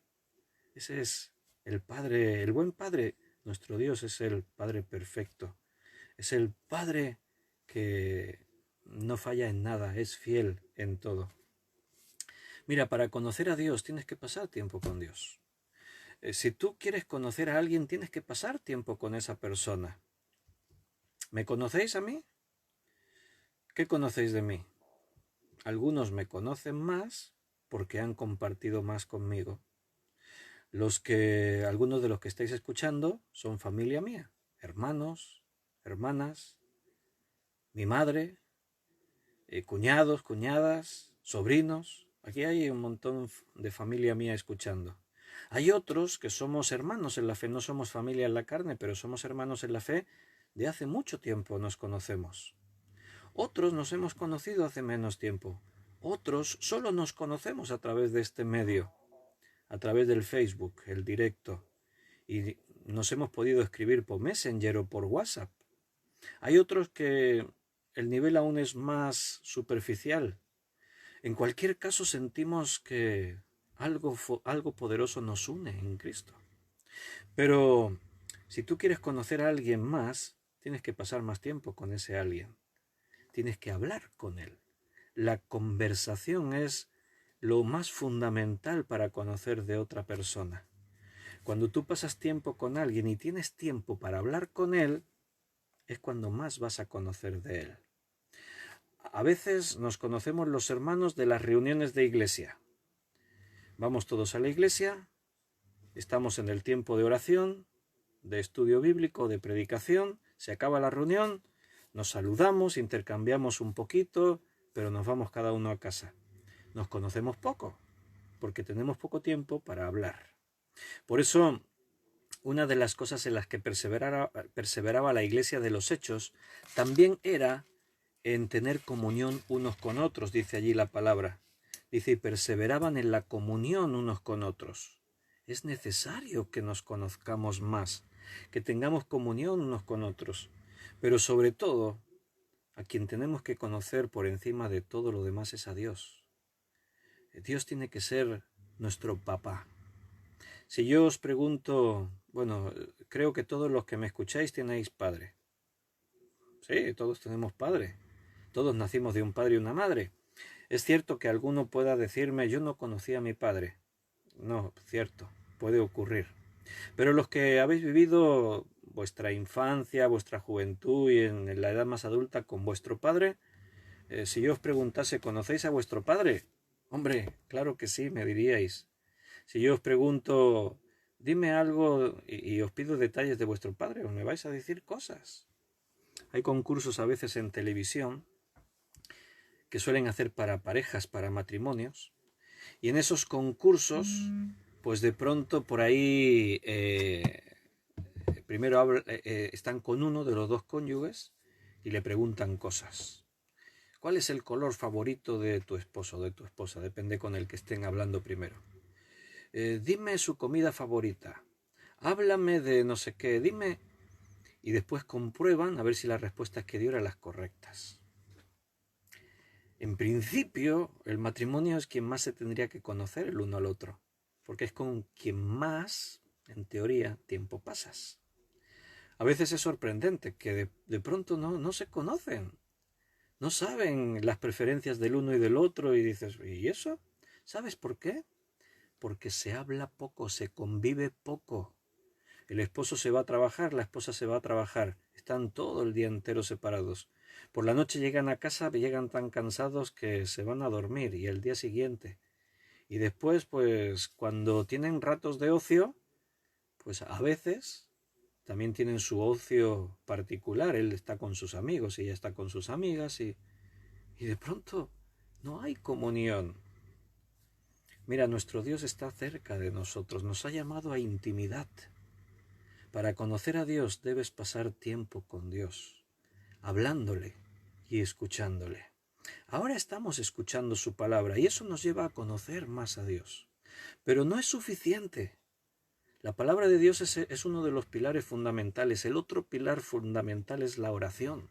Ese es el Padre, el buen Padre. Nuestro Dios es el Padre perfecto. Es el Padre que no falla en nada, es fiel en todo. Mira, para conocer a Dios tienes que pasar tiempo con Dios. Si tú quieres conocer a alguien, tienes que pasar tiempo con esa persona. ¿Me conocéis a mí? ¿Qué conocéis de mí? Algunos me conocen más porque han compartido más conmigo. Algunos de los que estáis escuchando son familia mía, hermanos, hermanas, mi madre, cuñados, cuñadas, sobrinos. Aquí hay un montón de familia mía escuchando. Hay otros que somos hermanos en la fe, no somos familia en la carne, pero somos hermanos en la fe. De hace mucho tiempo nos conocemos. Otros nos hemos conocido hace menos tiempo. Otros solo nos conocemos a través de este medio, a través del Facebook, el directo. Y nos hemos podido escribir por Messenger o por WhatsApp. Hay otros que el nivel aún es más superficial. En cualquier caso sentimos que algo poderoso nos une en Cristo. Pero si tú quieres conocer a alguien más, tienes que pasar más tiempo con ese alguien. Tienes que hablar con él. La conversación es lo más fundamental para conocer de otra persona. Cuando tú pasas tiempo con alguien y tienes tiempo para hablar con él, es cuando más vas a conocer de él. A veces nos conocemos los hermanos de las reuniones de iglesia. Vamos todos a la iglesia, estamos en el tiempo de oración, de estudio bíblico, de predicación, se acaba la reunión, nos saludamos, intercambiamos un poquito, pero nos vamos cada uno a casa. Nos conocemos poco, porque tenemos poco tiempo para hablar. Por eso, una de las cosas en las que perseveraba la iglesia de los Hechos también era en tener comunión unos con otros, dice allí la palabra. Dice, y perseveraban en la comunión unos con otros. Es necesario que nos conozcamos más, que tengamos comunión unos con otros. Pero sobre todo, a quien tenemos que conocer por encima de todo lo demás es a Dios. Dios tiene que ser nuestro papá. Si yo os pregunto, bueno, creo que todos los que me escucháis tenéis padre. Sí, todos tenemos padre. Todos nacimos de un padre y una madre. Es cierto que alguno pueda decirme, yo no conocía a mi padre. No, cierto, puede ocurrir. Pero los que habéis vivido vuestra infancia, vuestra juventud y en la edad más adulta con vuestro padre, si yo os preguntase, ¿conocéis a vuestro padre? Hombre, claro que sí, me diríais. Si yo os pregunto, dime algo y os pido detalles de vuestro padre, os me vais a decir cosas. Hay concursos a veces en televisión que suelen hacer para parejas, para matrimonios, y en esos concursos, pues de pronto por ahí primero están con uno de los dos cónyuges y le preguntan cosas. ¿Cuál es el color favorito de tu esposo o de tu esposa? Depende con el que estén hablando primero. Dime su comida favorita. Háblame de no sé qué, dime. Y después comprueban a ver si las respuestas que dio eran las correctas. En principio, el matrimonio es quien más se tendría que conocer el uno al otro, porque es con quien más, en teoría, tiempo pasas. A veces es sorprendente que de pronto no se conocen, no saben las preferencias del uno y del otro y dices, ¿y eso? ¿Sabes por qué? Porque se habla poco, se convive poco. El esposo se va a trabajar, la esposa se va a trabajar, están todo el día entero separados. Por la noche llegan a casa, llegan tan cansados que se van a dormir y el día siguiente. Y después, pues, cuando tienen ratos de ocio, pues a veces también tienen su ocio particular. Él está con sus amigos, ella está con sus amigas y de pronto no hay comunión. Mira, nuestro Dios está cerca de nosotros, nos ha llamado a intimidad. Para conocer a Dios debes pasar tiempo con Dios, hablándole y escuchándole. Ahora estamos escuchando su palabra y eso nos lleva a conocer más a Dios. Pero no es suficiente. La palabra de Dios es uno de los pilares fundamentales. El otro pilar fundamental es la oración.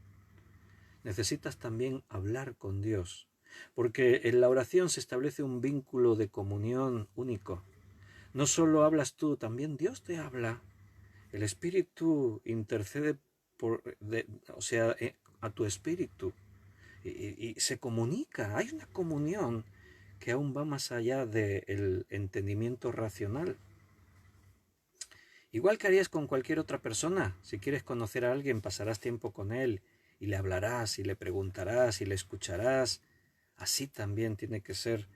Necesitas también hablar con Dios, porque en la oración se establece un vínculo de comunión único. No solo hablas tú, también Dios te habla. El Espíritu intercede a tu espíritu y se comunica. Hay una comunión que aún va más allá del entendimiento racional. Igual que harías con cualquier otra persona. Si quieres conocer a alguien, pasarás tiempo con él y le hablarás y le preguntarás y le escucharás. Así también tiene que ser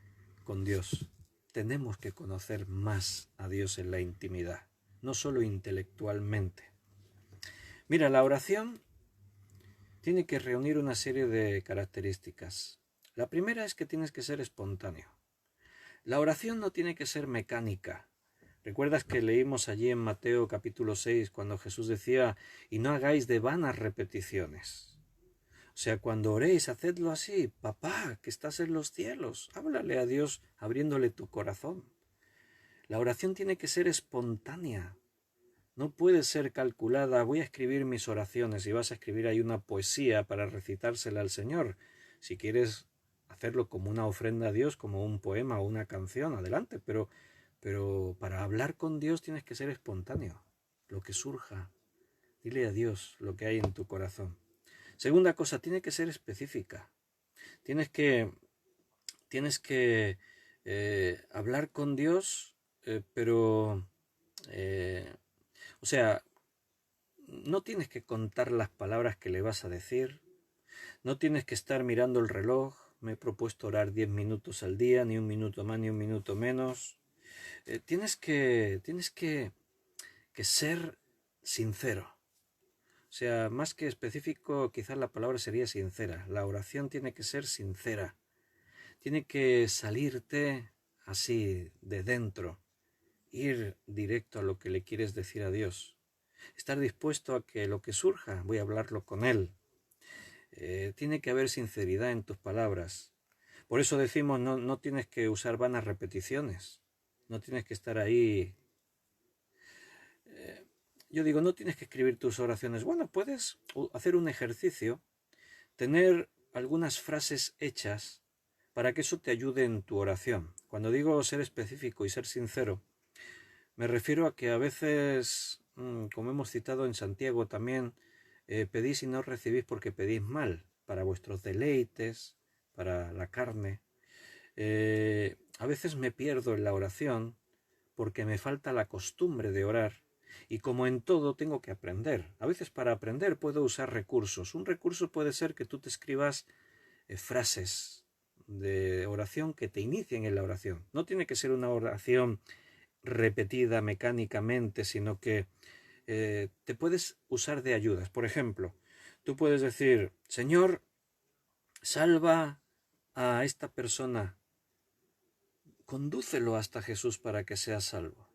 con Dios. Tenemos que conocer más a Dios en la intimidad, no solo intelectualmente. Mira, la oración tiene que reunir una serie de características. La primera es que tienes que ser espontáneo. La oración no tiene que ser mecánica. ¿Recuerdas que leímos allí en Mateo capítulo 6 cuando Jesús decía, y no hagáis de vanas repeticiones? O sea, cuando oréis, hacedlo así. Papá, que estás en los cielos, háblale a Dios abriéndole tu corazón. La oración tiene que ser espontánea. No puede ser calculada, voy a escribir mis oraciones y vas a escribir ahí una poesía para recitársela al Señor. Si quieres hacerlo como una ofrenda a Dios, como un poema o una canción, adelante, pero para hablar con Dios tienes que ser espontáneo, lo que surja. Dile a Dios lo que hay en tu corazón. Segunda cosa, tiene que ser específica. Tienes que hablar con Dios, o sea, no tienes que contar las palabras que le vas a decir, no tienes que estar mirando el reloj, me he propuesto orar 10 minutos al día, ni un minuto más ni un minuto menos. Tienes que ser sincero. O sea, más que específico, quizás la palabra sería sincera. La oración tiene que ser sincera. Tiene que salirte así de dentro, ir directo a lo que le quieres decir a Dios. Estar dispuesto a que lo que surja, voy a hablarlo con Él. Tiene que haber sinceridad en tus palabras. Por eso decimos, no tienes que usar vanas repeticiones. No tienes que estar ahí. Yo digo, no tienes que escribir tus oraciones. Bueno, puedes hacer un ejercicio, tener algunas frases hechas para que eso te ayude en tu oración. Cuando digo ser específico y ser sincero, me refiero a que a veces, como hemos citado en Santiago también, pedís y no recibís porque pedís mal, para vuestros deleites, para la carne. A veces me pierdo en la oración porque me falta la costumbre de orar. Y como en todo tengo que aprender. A veces para aprender puedo usar recursos. Un recurso puede ser que tú te escribas frases de oración que te inicien en la oración. No tiene que ser una oración repetida mecánicamente, sino que te puedes usar de ayudas. Por ejemplo, tú puedes decir, Señor, salva a esta persona, condúcelo hasta Jesús para que sea salvo.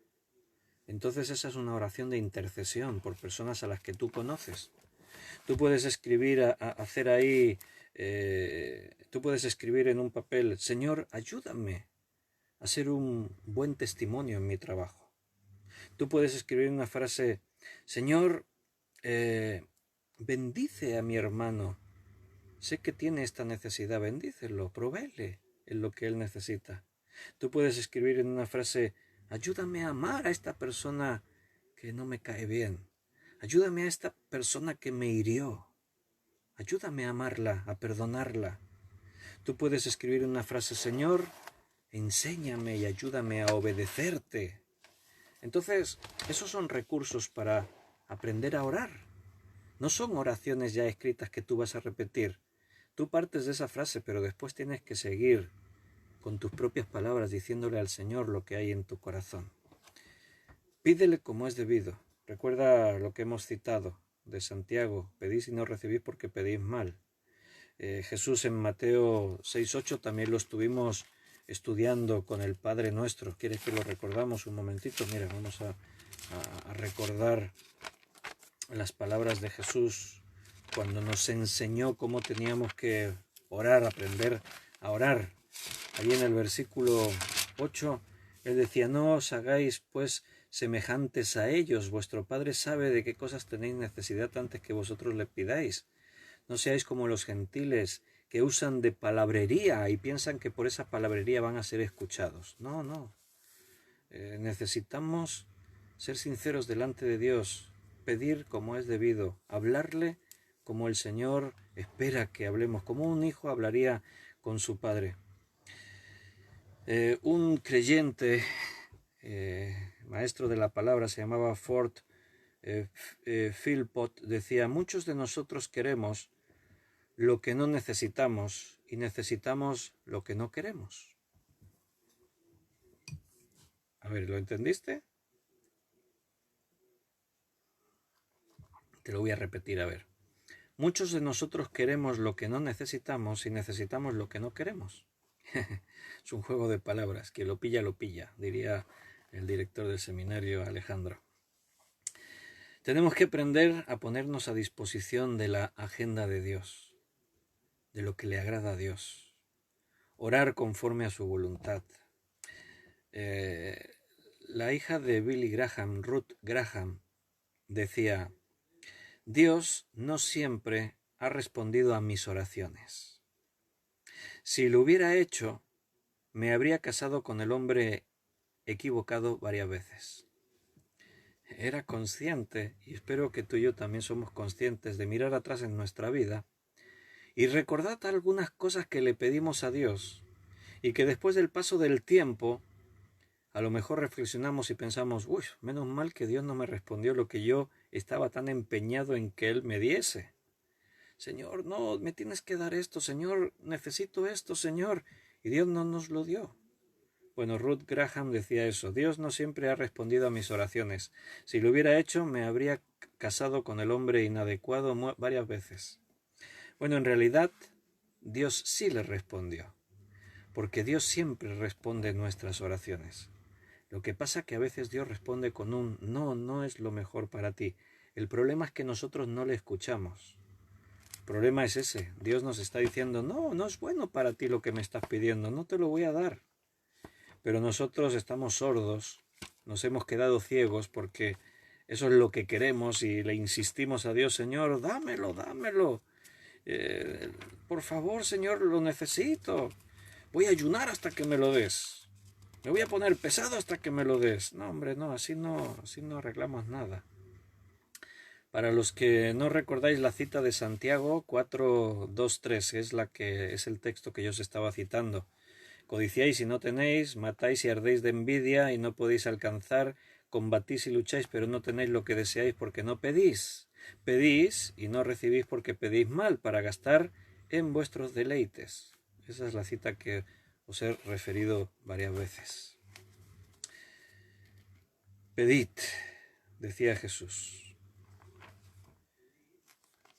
Entonces esa es una oración de intercesión por personas a las que tú conoces. Tú puedes escribir, tú puedes escribir en un papel, Señor, ayúdame a ser un buen testimonio en mi trabajo. Tú puedes escribir una frase, Señor, bendice a mi hermano. Sé que tiene esta necesidad, bendícelo, provéele en lo que él necesita. Tú puedes escribir en una frase, ayúdame a amar a esta persona que no me cae bien. Ayúdame a esta persona que me hirió. Ayúdame a amarla, a perdonarla. Tú puedes escribir una frase, Señor, enséñame y ayúdame a obedecerte. Entonces, esos son recursos para aprender a orar. No son oraciones ya escritas que tú vas a repetir. Tú partes de esa frase, pero después tienes que seguir con tus propias palabras diciéndole al Señor lo que hay en tu corazón. Pídele como es debido. Recuerda lo que hemos citado de Santiago. Pedís y no recibís porque pedís mal. Jesús en Mateo 6:8 también lo estuvimos estudiando con el Padre Nuestro. ¿Quieres que lo recordamos un momentito? Mira, vamos a recordar las palabras de Jesús cuando nos enseñó cómo teníamos que orar, aprender a orar. Allí en el versículo 8 Él decía, no os hagáis pues semejantes a ellos, vuestro Padre sabe de qué cosas tenéis necesidad antes que vosotros le pidáis. No seáis como los gentiles que usan de palabrería y piensan que por esa palabrería van a ser escuchados. No, no. Necesitamos ser sinceros delante de Dios, pedir como es debido, hablarle como el Señor espera que hablemos, como un hijo hablaría con su padre. Un creyente, maestro de la palabra, se llamaba Ford Philpott, decía, muchos de nosotros queremos lo que no necesitamos y necesitamos lo que no queremos. A ver, ¿lo entendiste? Te lo voy a repetir, a ver. Muchos de nosotros queremos lo que no necesitamos y necesitamos lo que no queremos. Es un juego de palabras, que lo pilla, diría el director del seminario Alejandro. Tenemos que aprender a ponernos a disposición de la agenda de Dios, de lo que le agrada a Dios, orar conforme a su voluntad. La hija de Billy Graham, Ruth Graham, decía, Dios no siempre ha respondido a mis oraciones. Si lo hubiera hecho, me habría casado con el hombre equivocado varias veces. Era consciente, y espero que tú y yo también somos conscientes de mirar atrás en nuestra vida y recordar algunas cosas que le pedimos a Dios y que después del paso del tiempo a lo mejor reflexionamos y pensamos, uy, menos mal que Dios no me respondió lo que yo estaba tan empeñado en que Él me diese. Señor, no, me tienes que dar esto, Señor, necesito esto, Señor. Y Dios no nos lo dio. Bueno, Ruth Graham decía eso, Dios no siempre ha respondido a mis oraciones. Si lo hubiera hecho, me habría casado con el hombre inadecuado varias veces. Bueno, en realidad, Dios sí le respondió, porque Dios siempre responde nuestras oraciones. Lo que pasa es que a veces Dios responde con un no, no es lo mejor para ti. El problema es que nosotros no le escuchamos. El problema es ese. Dios nos está diciendo, no, no es bueno para ti lo que me estás pidiendo, no te lo voy a dar. Pero nosotros estamos sordos, nos hemos quedado ciegos porque eso es lo que queremos y le insistimos a Dios, Señor, dámelo, dámelo. Por favor, Señor, lo necesito. Voy a ayunar hasta que me lo des. Me voy a poner pesado hasta que me lo des. No, hombre, no, así no arreglamos nada. Para los que no recordáis la cita de Santiago 4:2-3, es el texto que yo os estaba citando. Codiciáis y no tenéis, matáis y ardéis de envidia y no podéis alcanzar, combatís y lucháis, pero no tenéis lo que deseáis porque no pedís. Pedís y no recibís porque pedís mal, para gastar en vuestros deleites. Esa es la cita que os he referido varias veces. Pedid, decía Jesús.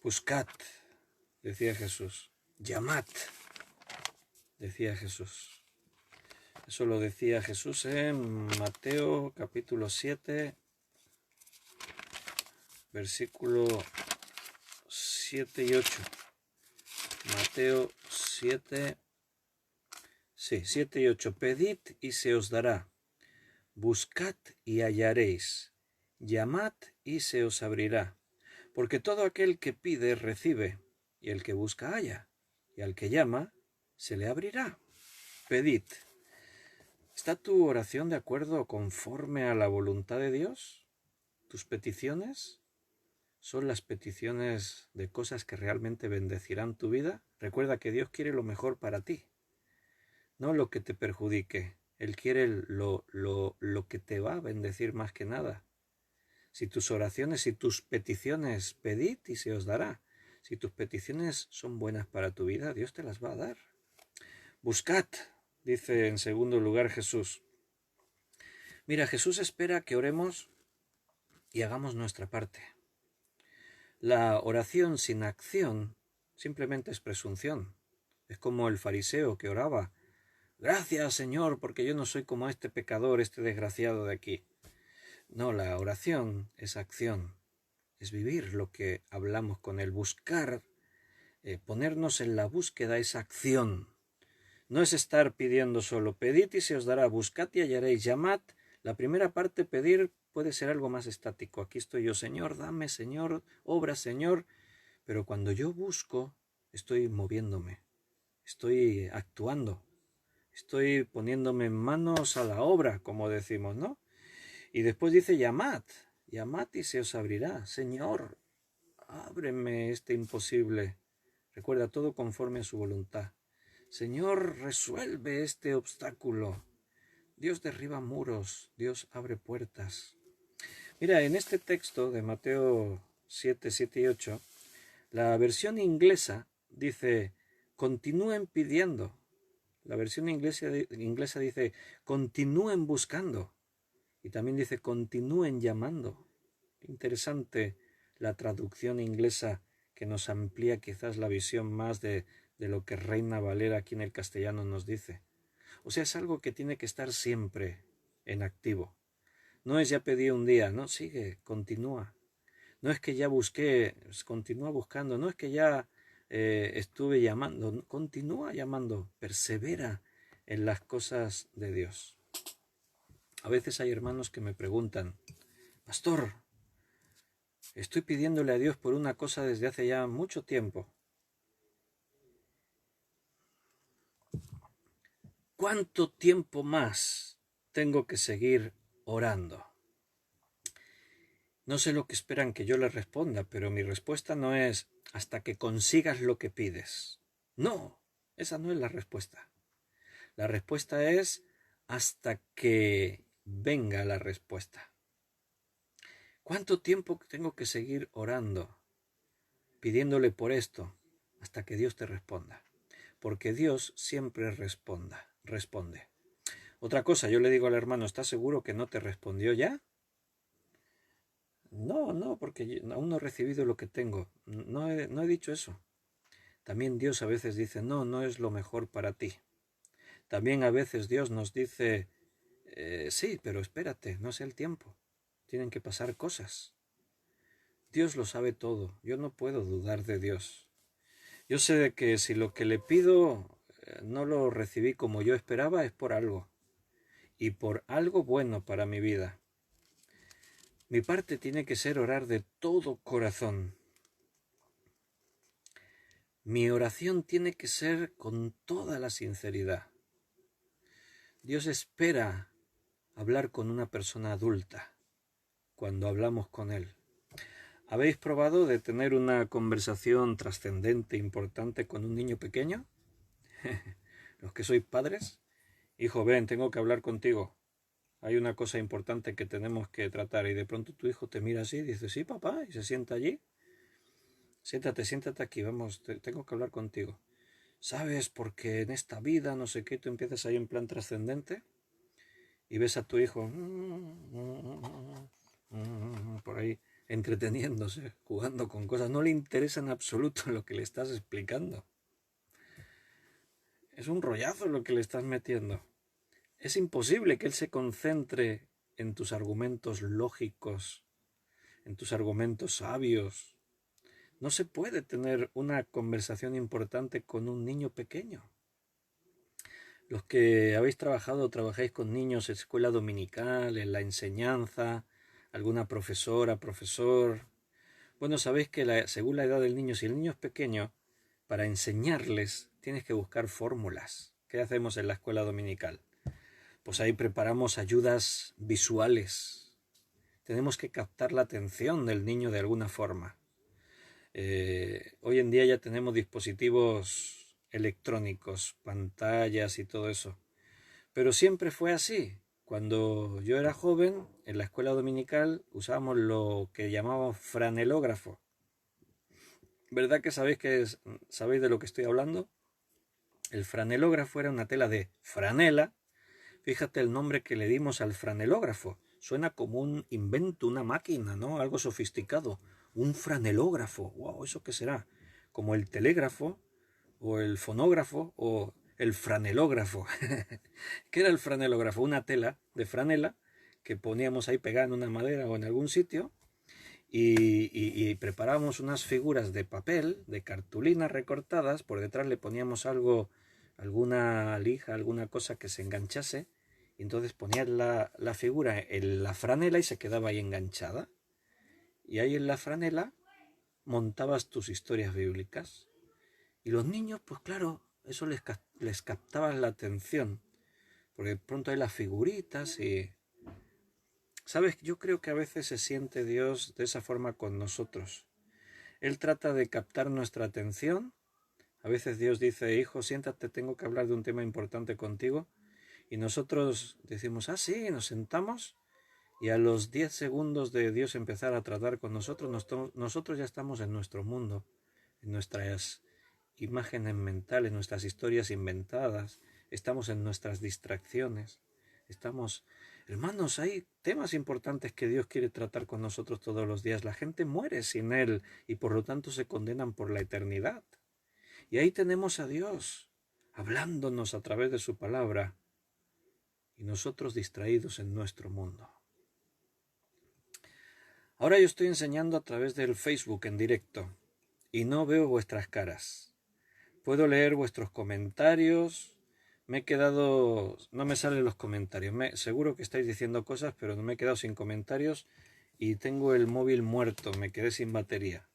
Buscad, decía Jesús. Llamad, decía Jesús. Eso lo decía Jesús en Mateo capítulo 7, versículo 7 y 8. Mateo 7, 7 y 8. Pedid y se os dará. Buscad y hallaréis. Llamad y se os abrirá. Porque todo aquel que pide recibe, y el que busca halla, y al que llama se le abrirá. Pedid. ¿Está tu oración de acuerdo conforme a la voluntad de Dios? ¿Tus peticiones son las peticiones de cosas que realmente bendecirán tu vida? Recuerda que Dios quiere lo mejor para ti, no lo que te perjudique. Él quiere lo que te va a bendecir más que nada. Si tus oraciones y tus peticiones, pedid y se os dará. Si tus peticiones son buenas para tu vida, Dios te las va a dar. Buscad, dice en segundo lugar Jesús. Mira, Jesús espera que oremos y hagamos nuestra parte. La oración sin acción simplemente es presunción. Es como el fariseo que oraba. Gracias, Señor, porque yo no soy como este pecador, este desgraciado de aquí. No, la oración es acción. Es vivir lo que hablamos con Él. Buscar, ponernos en la búsqueda es acción. No es estar pidiendo solo, pedid y se os dará, buscad y hallaréis, llamad. La primera parte, pedir, puede ser algo más estático. Aquí estoy yo, Señor, dame, Señor, obra, Señor. Pero cuando yo busco, estoy moviéndome, estoy actuando, estoy poniéndome manos a la obra, como decimos, ¿no? Y después dice, llamad, llamad y se os abrirá. Señor, ábreme este imposible. Recuerda, todo conforme a su voluntad. Señor, resuelve este obstáculo. Dios derriba muros, Dios abre puertas. Mira, en este texto de Mateo 7, 7 y 8, la versión inglesa dice, continúen pidiendo. La versión inglesa dice, continúen buscando. Y también dice, continúen llamando. Interesante la traducción inglesa que nos amplía quizás la visión más de lo que Reina Valera aquí en el castellano nos dice. O sea, es algo que tiene que estar siempre en activo. No es ya pedí un día, no, sigue, continúa. No es que ya busqué, continúa buscando. No es que ya estuve llamando, continúa llamando, persevera en las cosas de Dios. A veces hay hermanos que me preguntan, pastor, estoy pidiéndole a Dios por una cosa desde hace ya mucho tiempo. ¿Cuánto tiempo más tengo que seguir orando? No sé lo que esperan que yo les responda, pero mi respuesta no es hasta que consigas lo que pides. No, esa no es la respuesta. La respuesta es hasta que venga la respuesta. ¿Cuánto tiempo tengo que seguir orando, pidiéndole por esto, hasta que Dios te responda? Porque Dios siempre responde. Otra cosa, yo le digo al hermano, ¿estás seguro que no te respondió ya? No, porque aún no he recibido lo que tengo. No he dicho eso. También Dios a veces dice, no es lo mejor para ti. También a veces Dios nos dice, sí, pero espérate, no es el tiempo. Tienen que pasar cosas. Dios lo sabe todo. Yo no puedo dudar de Dios. Yo sé de que si lo que le pido no lo recibí como yo esperaba, es por algo. Y por algo bueno para mi vida. Mi parte tiene que ser orar de todo corazón. Mi oración tiene que ser con toda la sinceridad. Dios espera hablar con una persona adulta cuando hablamos con Él. ¿Habéis probado de tener una conversación trascendente, importante con un niño pequeño? Los que sois padres, hijo, ven, tengo que hablar contigo. Hay una cosa importante que tenemos que tratar. Y de pronto tu hijo te mira así y dice, sí, papá, y se sienta allí. Siéntate aquí, vamos, tengo que hablar contigo. ¿Sabes? Porque en esta vida, no sé qué, tú empiezas ahí en plan trascendente y ves a tu hijo por ahí entreteniéndose, jugando con cosas. No le interesa en absoluto lo que le estás explicando. Es un rollazo lo que le estás metiendo. Es imposible que él se concentre en tus argumentos lógicos, en tus argumentos sabios. No se puede tener una conversación importante con un niño pequeño. Los que habéis trabajado, trabajáis con niños en escuela dominical, en la enseñanza, alguna profesora, profesor. Bueno, sabéis que según la edad del niño, si el niño es pequeño, para enseñarles tienes que buscar fórmulas. ¿Qué hacemos en la escuela dominical? Pues ahí preparamos ayudas visuales. Tenemos que captar la atención del niño de alguna forma. Hoy en día ya tenemos dispositivos electrónicos, pantallas y todo eso. Pero siempre fue así. Cuando yo era joven, en la escuela dominical usábamos lo que llamábamos franelógrafo. ¿Verdad que sabéis de lo que estoy hablando? El franelógrafo era una tela de franela. Fíjate el nombre que le dimos al franelógrafo. Suena como un invento, una máquina, ¿no? Algo sofisticado. Un franelógrafo. ¡Wow! ¿Eso qué será? Como el telégrafo, o el fonógrafo, o el franelógrafo. ¿Qué era el franelógrafo? Una tela de franela que poníamos ahí pegada en una madera o en algún sitio y preparábamos unas figuras de papel, de cartulina recortadas. Por detrás le poníamos algo alguna lija, alguna cosa que se enganchase, y entonces ponías la figura en la franela y se quedaba ahí enganchada. Y ahí en la franela montabas tus historias bíblicas. Y los niños, pues claro, eso les captaba la atención, porque de pronto hay las figuritas y... ¿Sabes? Yo creo que a veces se siente Dios de esa forma con nosotros. Él trata de captar nuestra atención. A veces Dios dice, hijo, siéntate, tengo que hablar de un tema importante contigo. Y nosotros decimos, ah, sí, nos sentamos. Y a los 10 segundos de Dios empezar a tratar con nosotros, nosotros ya estamos en nuestro mundo, en nuestras imágenes mentales, nuestras historias inventadas, estamos en nuestras distracciones, estamos... Hermanos, hay temas importantes que Dios quiere tratar con nosotros todos los días. La gente muere sin Él y por lo tanto se condenan por la eternidad. Y ahí tenemos a Dios hablándonos a través de su palabra y nosotros distraídos en nuestro mundo. Ahora yo estoy enseñando a través del Facebook en directo y no veo vuestras caras. Puedo leer vuestros comentarios. Me he quedado... No me salen los comentarios. Seguro que estáis diciendo cosas, pero no me he quedado sin comentarios y tengo el móvil muerto. Me quedé sin batería.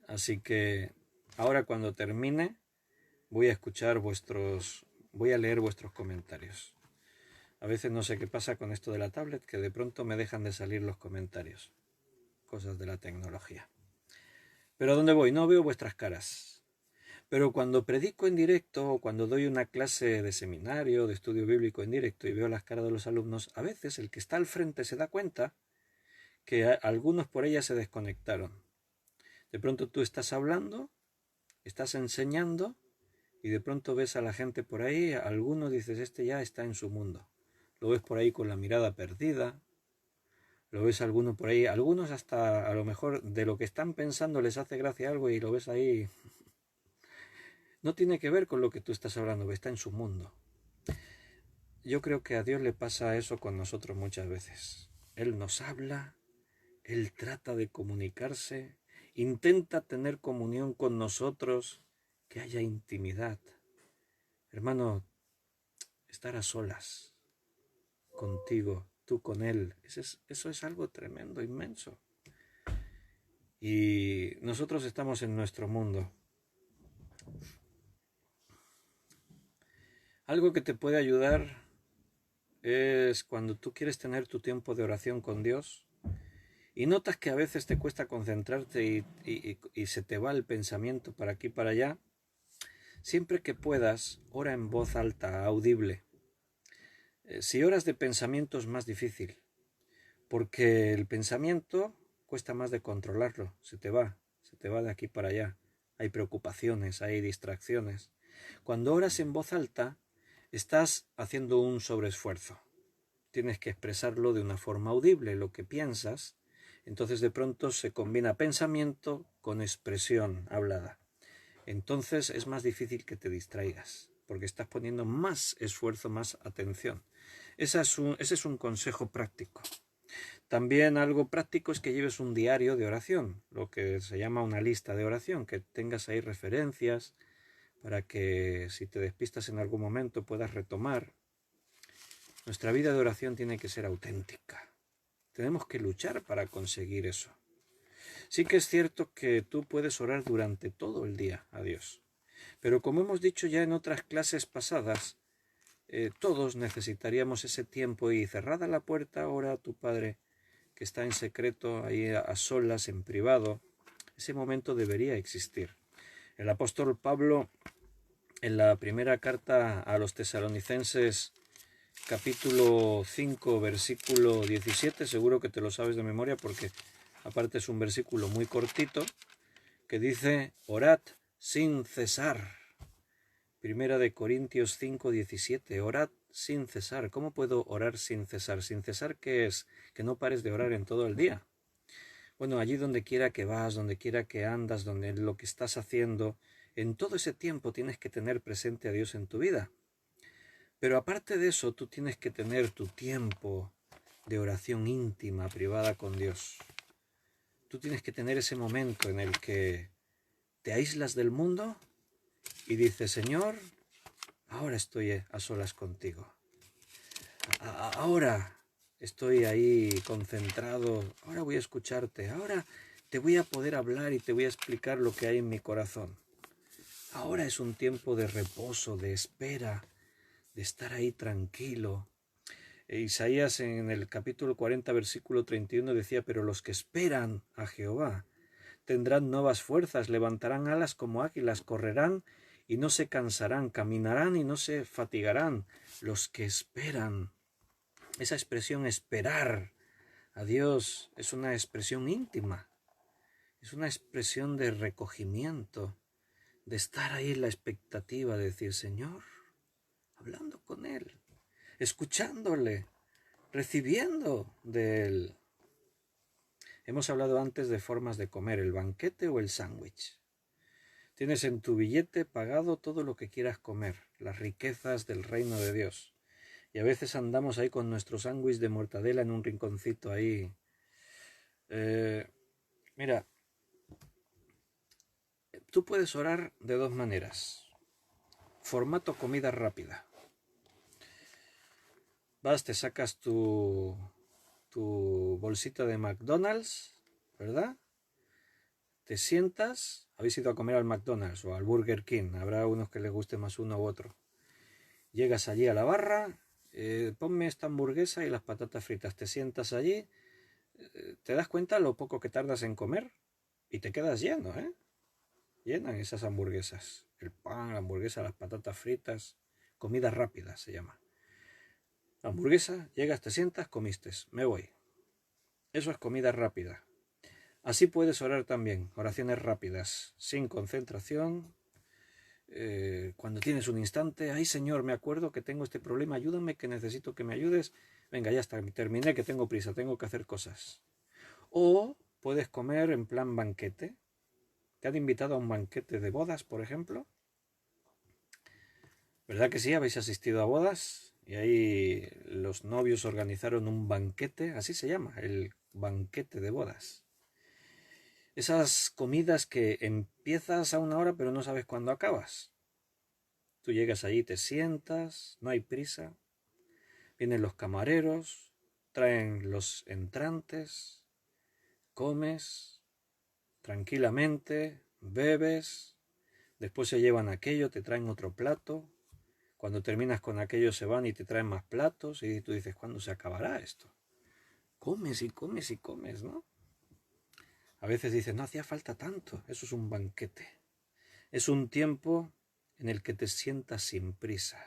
Así que ahora cuando termine voy a escuchar voy a leer vuestros comentarios. A veces no sé qué pasa con esto de la tablet, que de pronto me dejan de salir los comentarios. Cosas de la tecnología. Pero ¿a dónde voy? No veo vuestras caras. Pero cuando predico en directo o cuando doy una clase de seminario, de estudio bíblico en directo y veo las caras de los alumnos, a veces el que está al frente se da cuenta que algunos por ella se desconectaron. De pronto tú estás hablando, estás enseñando y de pronto ves a la gente por ahí, alguno dices, este ya está en su mundo. Lo ves por ahí con la mirada perdida, lo ves alguno por ahí, algunos hasta a lo mejor de lo que están pensando les hace gracia algo y lo ves ahí. No tiene que ver con lo que tú estás hablando, está en su mundo. Yo creo que a Dios le pasa eso con nosotros muchas veces. Él nos habla, Él trata de comunicarse, intenta tener comunión con nosotros, que haya intimidad. Hermano, estar a solas, contigo, tú con Él, eso es algo tremendo, inmenso. Y nosotros estamos en nuestro mundo. Algo que te puede ayudar es cuando tú quieres tener tu tiempo de oración con Dios y notas que a veces te cuesta concentrarte y se te va el pensamiento para aquí y para allá. Siempre que puedas, ora en voz alta, audible. Si oras de pensamiento es más difícil, porque el pensamiento cuesta más de controlarlo, se te va de aquí para allá. Hay preocupaciones, hay distracciones. Cuando oras en voz alta, estás haciendo un sobreesfuerzo. Tienes que expresarlo de una forma audible, lo que piensas. Entonces de pronto se combina pensamiento con expresión hablada. Entonces es más difícil que te distraigas, porque estás poniendo más esfuerzo, más atención. Ese es un consejo práctico. También algo práctico es que lleves un diario de oración, lo que se llama una lista de oración, que tengas ahí referencias para que si te despistas en algún momento puedas retomar. Nuestra vida de oración tiene que ser auténtica. Tenemos que luchar para conseguir eso. Sí que es cierto que tú puedes orar durante todo el día a Dios. Pero como hemos dicho ya en otras clases pasadas, todos necesitaríamos ese tiempo y cerrada la puerta, ora a tu Padre que está en secreto, ahí a solas, en privado. Ese momento debería existir. El apóstol Pablo, en la primera carta a los tesalonicenses, capítulo 5, versículo 17, seguro que te lo sabes de memoria porque aparte es un versículo muy cortito, que dice, orad sin cesar. Primera de Corintios 5, 17, orad sin cesar. ¿Cómo puedo orar sin cesar? ¿Sin cesar qué es? Que no pares de orar en todo el día. Bueno, allí donde quiera que vas, donde quiera que andas, donde lo que estás haciendo, en todo ese tiempo tienes que tener presente a Dios en tu vida. Pero aparte de eso, tú tienes que tener tu tiempo de oración íntima, privada con Dios. Tú tienes que tener ese momento en el que te aíslas del mundo y dices, Señor, Ahora estoy a solas contigo. Ahora estoy ahí concentrado. Ahora voy a escucharte. Ahora te voy a poder hablar y te voy a explicar lo que hay en mi corazón. Ahora es un tiempo de reposo, de espera, de estar ahí tranquilo. Isaías en el capítulo 40, versículo 31 decía, pero los que esperan a Jehová tendrán nuevas fuerzas, levantarán alas como águilas, correrán y no se cansarán, caminarán y no se fatigarán. Los que esperan. Esa expresión esperar a Dios es una expresión íntima, es una expresión de recogimiento, de estar ahí en la expectativa de decir, Señor, hablando con Él, escuchándole, recibiendo de Él. Hemos hablado antes de formas de comer, el banquete o el sándwich. Tienes en tu billete pagado todo lo que quieras comer, las riquezas del reino de Dios. Y a veces andamos ahí con nuestro sándwich de mortadela en un rinconcito ahí. Mira, tú puedes orar de dos maneras. Formato comida rápida. Vas, te sacas tu bolsita de McDonald's, ¿verdad? Te sientas, habéis ido a comer al McDonald's o al Burger King, habrá unos que les guste más uno u otro. Llegas allí a la barra, ponme esta hamburguesa y las patatas fritas, te sientas allí, te das cuenta lo poco que tardas en comer y te quedas lleno, ¿eh? Llenan esas hamburguesas, el pan, la hamburguesa, las patatas fritas, comida rápida se llama. Hamburguesa, llegas, te sientas, comiste, me voy. Eso es comida rápida. Así puedes orar también, oraciones rápidas, sin concentración. Cuando tienes un instante, ay Señor, me acuerdo que tengo este problema, ayúdame, que necesito que me ayudes. Venga, ya está, terminé, que tengo prisa, tengo que hacer cosas. O puedes comer en plan banquete. ¿Te han invitado a un banquete de bodas, por ejemplo? ¿Verdad que sí? ¿Habéis asistido a bodas? Y ahí los novios organizaron un banquete, así se llama, el banquete de bodas. Esas comidas que empiezas a una hora pero no sabes cuándo acabas. Tú llegas allí, te sientas, no hay prisa. Vienen los camareros, traen los entrantes, comes tranquilamente, bebes, después se llevan aquello, te traen otro plato. Cuando terminas con aquello se van y te traen más platos y tú dices, ¿cuándo se acabará esto? Comes y comes y comes, ¿no? A veces dices, no hacía falta tanto, eso es un banquete. Es un tiempo en el que te sientas sin prisa.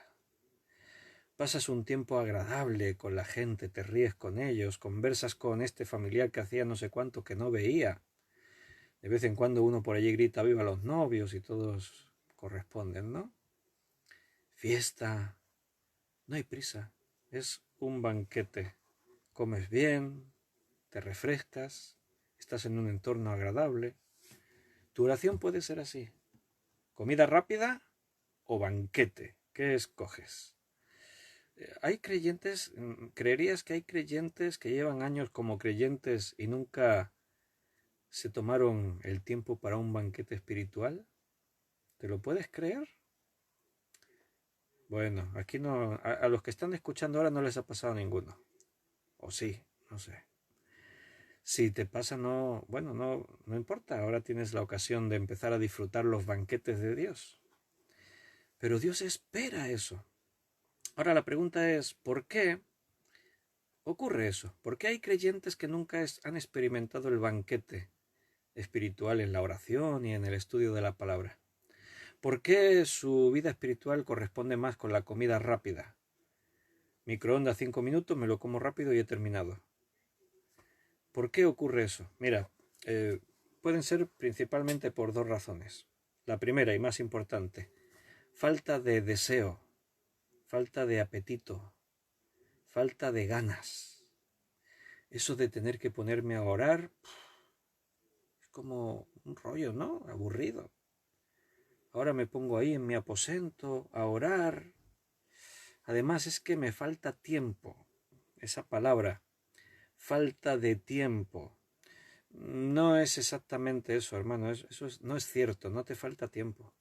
Pasas un tiempo agradable con la gente, te ríes con ellos, conversas con este familiar que hacía no sé cuánto que no veía. De vez en cuando uno por allí grita viva los novios y todos corresponden, ¿no? Fiesta, no hay prisa, es un banquete. Comes bien, te refrescas, estás en un entorno agradable. Tu oración puede ser así. ¿Comida rápida o banquete? ¿Qué escoges? Hay creyentes, ¿creerías que hay creyentes que llevan años como creyentes y nunca se tomaron el tiempo para un banquete espiritual? ¿Te lo puedes creer? Bueno, aquí no, a los que están escuchando ahora no les ha pasado ninguno. O sí, no sé. Si te pasa, no, bueno, no importa. Ahora tienes la ocasión de empezar a disfrutar los banquetes de Dios. Pero Dios espera eso. Ahora la pregunta es, ¿por qué ocurre eso? ¿Por qué hay creyentes que nunca han experimentado el banquete espiritual en la oración y en el estudio de la palabra? ¿Por qué su vida espiritual corresponde más con la comida rápida? Microondas 5 minutos, me lo como rápido y he terminado. ¿Por qué ocurre eso? Mira, pueden ser principalmente por dos razones. La primera y más importante, falta de deseo, falta de apetito, falta de ganas. Eso de tener que ponerme a orar es como un rollo, ¿no? Aburrido. Ahora me pongo ahí en mi aposento a orar. Además es que me falta tiempo. Esa palabra, falta de tiempo. No es exactamente eso, hermano. No es cierto, no te falta tiempo.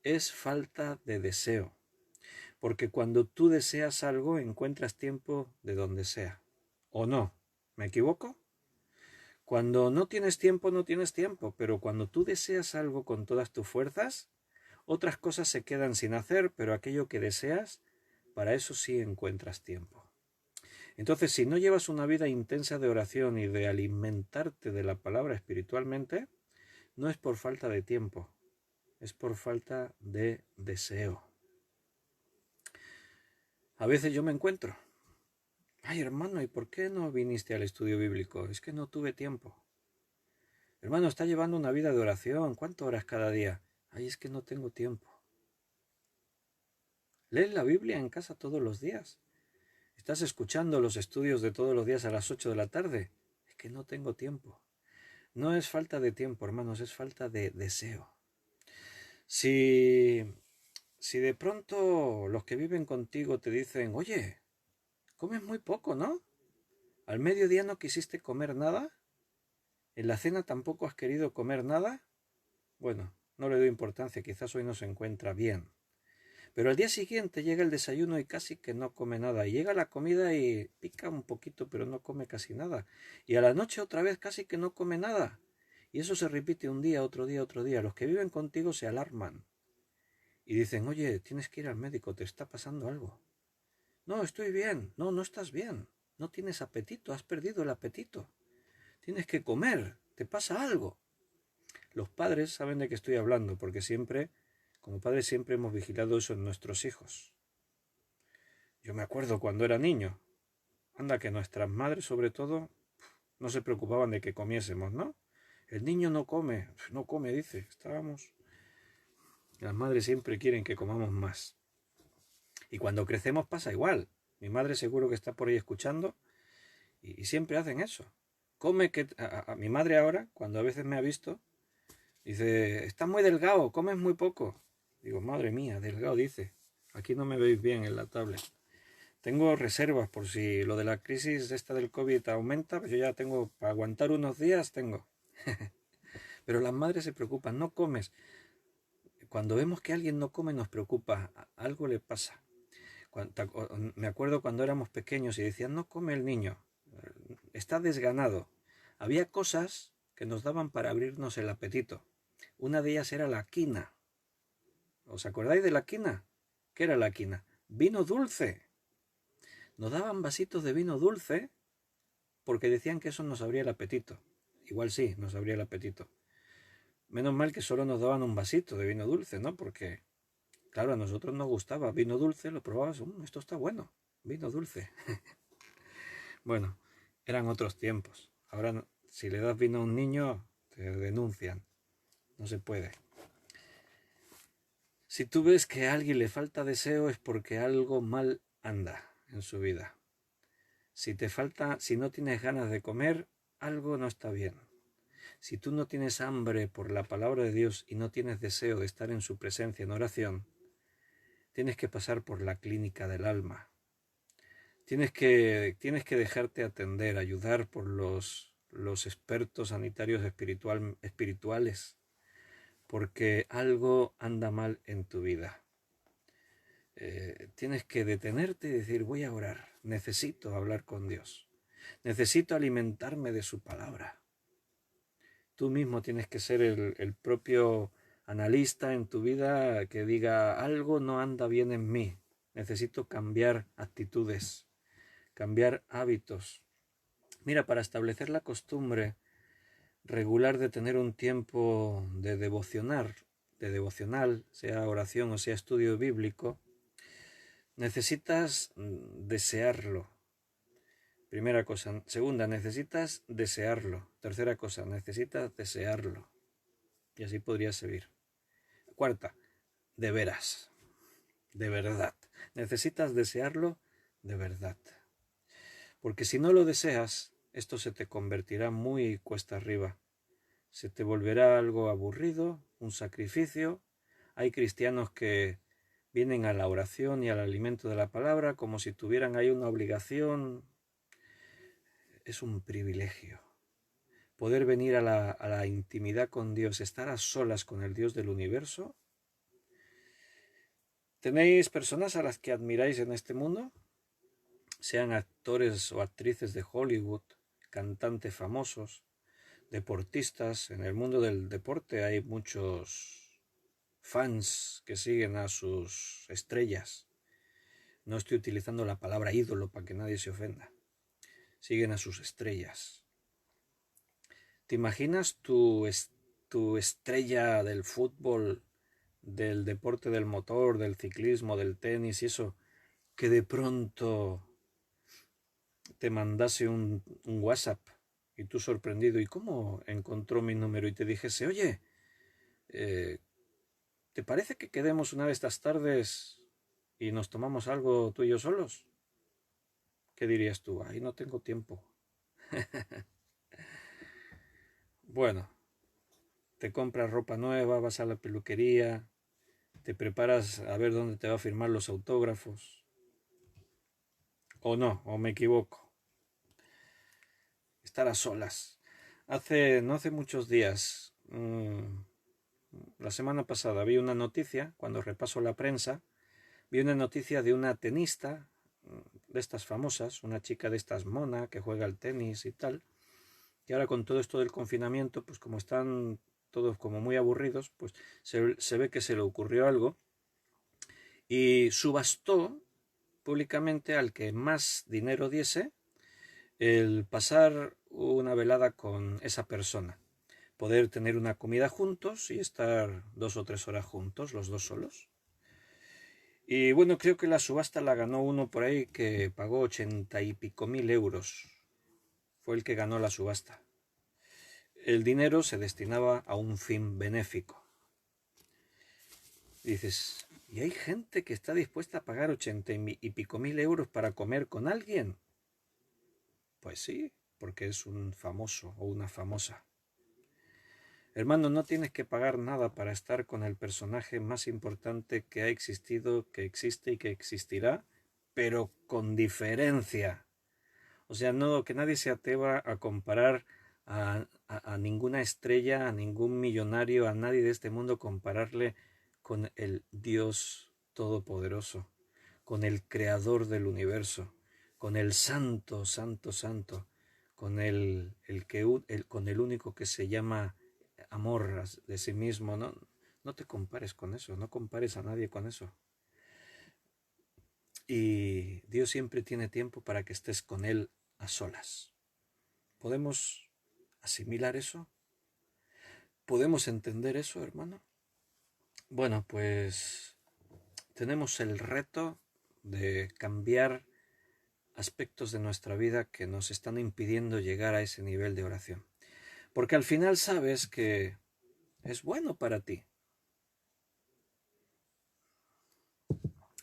Es falta de deseo. Porque cuando tú deseas algo, encuentras tiempo de donde sea. ¿O no? ¿Me equivoco? Cuando no tienes tiempo, no tienes tiempo, pero cuando tú deseas algo con todas tus fuerzas, otras cosas se quedan sin hacer, pero aquello que deseas, para eso sí encuentras tiempo. Entonces, si no llevas una vida intensa de oración y de alimentarte de la palabra espiritualmente, no es por falta de tiempo, es por falta de deseo. A veces yo me encuentro, ay hermano, ¿y por qué no viniste al estudio bíblico? Es que no tuve tiempo. Hermano, está llevando una vida de oración, ¿cuántas horas cada día? Ay, es que no tengo tiempo. ¿Lees la Biblia en casa todos los días? ¿Estás escuchando los estudios de todos los días a las 8 de la tarde? Es que no tengo tiempo. No es falta de tiempo, hermanos, es falta de deseo. Si de pronto los que viven contigo te dicen, oye, comes muy poco, ¿no? ¿Al mediodía no quisiste comer nada? ¿En la cena tampoco has querido comer nada? Bueno, no le doy importancia, quizás hoy no se encuentra bien. Pero al día siguiente llega el desayuno y casi que no come nada. Y llega la comida y pica un poquito, pero no come casi nada. Y a la noche otra vez casi que no come nada. Y eso se repite un día, otro día, otro día. Los que viven contigo se alarman. Y dicen, oye, tienes que ir al médico, te está pasando algo. No, estoy bien. No, no estás bien. No tienes apetito, has perdido el apetito. Tienes que comer, te pasa algo. Los padres saben de qué estoy hablando, porque siempre, como padres, siempre hemos vigilado eso en nuestros hijos. Yo me acuerdo cuando era niño. Anda que nuestras madres, sobre todo, no se preocupaban de que comiésemos, ¿no? El niño no come, dice. Estábamos. Las madres siempre quieren que comamos más. Y cuando crecemos pasa igual. Mi madre seguro que está por ahí escuchando y siempre hacen eso. Come que... A mi madre ahora, cuando a veces me ha visto, dice, estás muy delgado, comes muy poco. Digo, madre mía, delgado, dice. Aquí no me veis bien en la tablet. Tengo reservas por si lo de la crisis esta del COVID aumenta, pues yo ya tengo, para aguantar unos días tengo. Pero las madres se preocupan, no comes. Cuando vemos que alguien no come nos preocupa, algo le pasa. Me acuerdo cuando éramos pequeños y decían, no come el niño, está desganado. Había cosas que nos daban para abrirnos el apetito. Una de ellas era la quina. ¿Os acordáis de la quina? ¿Qué era la quina? Vino dulce. Nos daban vasitos de vino dulce porque decían que eso nos abría el apetito. Igual sí, nos abría el apetito. Menos mal que solo nos daban un vasito de vino dulce, ¿no? Porque, claro, a nosotros nos gustaba vino dulce, lo probabas, esto está bueno, vino dulce. Bueno, eran otros tiempos. Ahora, si le das vino a un niño, te denuncian. No se puede. Si tú ves que a alguien le falta deseo es porque algo mal anda en su vida. Si no tienes ganas de comer, algo no está bien. Si tú no tienes hambre por la palabra de Dios y no tienes deseo de estar en su presencia en oración, tienes que pasar por la clínica del alma. Tienes que dejarte atender, ayudar por los expertos sanitarios espirituales, porque algo anda mal en tu vida. Tienes que detenerte y decir, voy a orar, necesito hablar con Dios, necesito alimentarme de su palabra. Tú mismo tienes que ser el propio analista en tu vida que diga, algo no anda bien en mí, necesito cambiar actitudes, cambiar hábitos. Mira, para establecer la costumbre regular de tener un tiempo de devocional, sea oración o sea estudio bíblico, necesitas desearlo. Primera cosa. Segunda, necesitas desearlo. Tercera cosa, necesitas desearlo. Y así podría seguir. Cuarta, de veras, de verdad. Necesitas desearlo de verdad. Porque si no lo deseas, esto se te convertirá muy cuesta arriba. Se te volverá algo aburrido, un sacrificio. Hay cristianos que vienen a la oración y al alimento de la palabra como si tuvieran ahí una obligación. Es un privilegio. Poder venir a la intimidad con Dios, estar a solas con el Dios del universo, ¿Tenéis personas a las que admiráis en este mundo? Sean actores o actrices de Hollywood, cantantes famosos, deportistas. En el mundo del deporte hay muchos fans que siguen a sus estrellas. No estoy utilizando la palabra ídolo para que nadie se ofenda. Siguen a sus estrellas. ¿Te imaginas tu estrella del fútbol, del deporte del motor, del ciclismo, del tenis y eso, que de pronto te mandase un WhatsApp y tú sorprendido, ¿y cómo encontró mi número? Y te dijese, oye, ¿te parece que quedemos una de estas tardes y nos tomamos algo tú y yo solos? ¿Qué dirías tú? Ay, no tengo tiempo. Bueno, te compras ropa nueva, vas a la peluquería, te preparas a ver dónde te va a firmar los autógrafos. O no, o me equivoco. Estar a solas. No hace muchos días, la semana pasada, vi una noticia, cuando repaso la prensa, vi una noticia de una tenista, de estas famosas, una chica de estas mona que juega al tenis y tal, y ahora con todo esto del confinamiento, pues como están todos como muy aburridos, pues se ve que se le ocurrió algo y subastó públicamente al que más dinero diese el pasar una velada con esa persona, poder tener una comida juntos y estar 2 o 3 horas juntos, los dos solos. Y bueno, creo que la subasta la ganó uno por ahí que pagó 80 y pico mil euros. Fue el que ganó la subasta. El dinero se destinaba a un fin benéfico. Dices, ¿y hay gente que está dispuesta a pagar 80 y pico mil euros para comer con alguien? Pues sí, porque es un famoso o una famosa. Hermano, no tienes que pagar nada para estar con el personaje más importante que ha existido, que existe y que existirá, pero con diferencia. O sea, no, que nadie se atreva a comparar a ninguna estrella, a ningún millonario, a nadie de este mundo, compararle con el Dios Todopoderoso, con el Creador del universo, con el Santo, Santo, Santo, con con el único que se llama amor de sí mismo. No, no te compares con eso, no compares a nadie con eso. Y Dios siempre tiene tiempo para que estés con Él a solas. ¿Podemos asimilar eso? ¿Podemos entender eso, hermano? Bueno, pues tenemos el reto de cambiar aspectos de nuestra vida que nos están impidiendo llegar a ese nivel de oración. Porque al final sabes que es bueno para ti.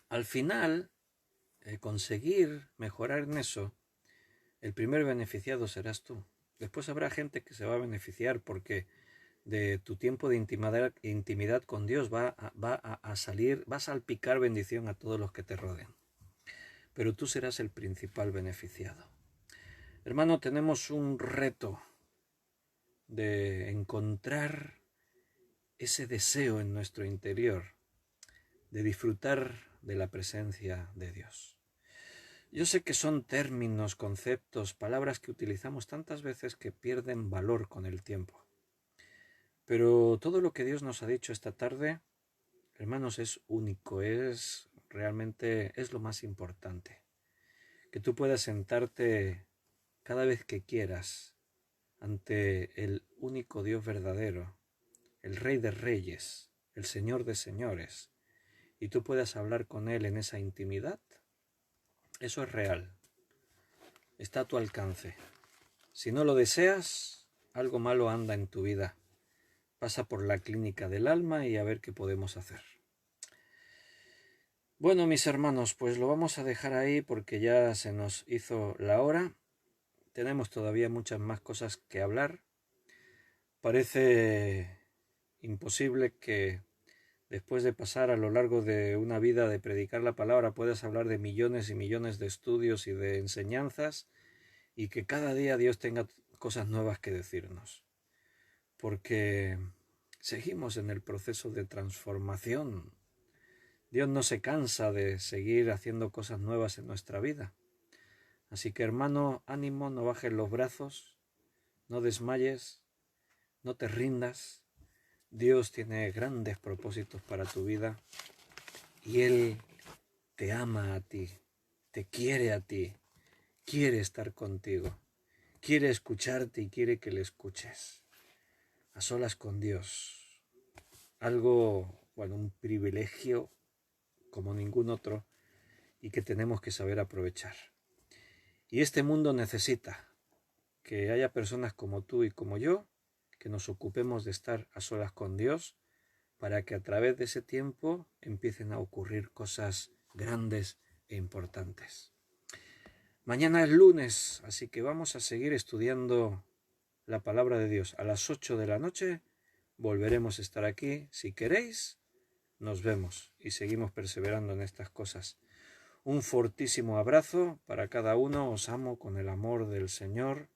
Al final, conseguir mejorar en eso, el primer beneficiado serás tú. Después habrá gente que se va a beneficiar porque de tu tiempo de intimidad con Dios va a salir, va a salpicar bendición a todos los que te rodeen. Pero tú serás el principal beneficiado. Hermano, tenemos un reto de encontrar ese deseo en nuestro interior, de disfrutar de la presencia de Dios. Yo sé que son términos, conceptos, palabras que utilizamos tantas veces que pierden valor con el tiempo. Pero todo lo que Dios nos ha dicho esta tarde, hermanos, es único, realmente es lo más importante. Que tú puedas sentarte cada vez que quieras ante el único Dios verdadero, el Rey de Reyes, el Señor de Señores, y tú puedas hablar con Él en esa intimidad. Eso es real, está a tu alcance. Si no lo deseas, algo malo anda en tu vida. Pasa por la clínica del alma y a ver qué podemos hacer. Bueno, mis hermanos, pues lo vamos a dejar ahí porque ya se nos hizo la hora. Tenemos todavía muchas más cosas que hablar. Parece imposible que después de pasar a lo largo de una vida de predicar la palabra puedas hablar de millones y millones de estudios y de enseñanzas y que cada día Dios tenga cosas nuevas que decirnos. Porque seguimos en el proceso de transformación Dios no se cansa de seguir haciendo cosas nuevas en nuestra vida. Así que, hermano, ánimo, no bajes los brazos, no desmayes, no te rindas. Dios tiene grandes propósitos para tu vida y Él te ama a ti, te quiere a ti, quiere estar contigo, quiere escucharte y quiere que le escuches. A solas con Dios. Un privilegio como ningún otro y que tenemos que saber aprovechar. Y este mundo necesita que haya personas como tú y como yo que nos ocupemos de estar a solas con Dios para que a través de ese tiempo empiecen a ocurrir cosas grandes e importantes. Mañana es lunes, así que vamos a seguir estudiando la palabra de Dios. A las 8 de la noche volveremos a estar aquí. Si queréis, nos vemos y seguimos perseverando en estas cosas. Un fortísimo abrazo para cada uno. Os amo con el amor del Señor.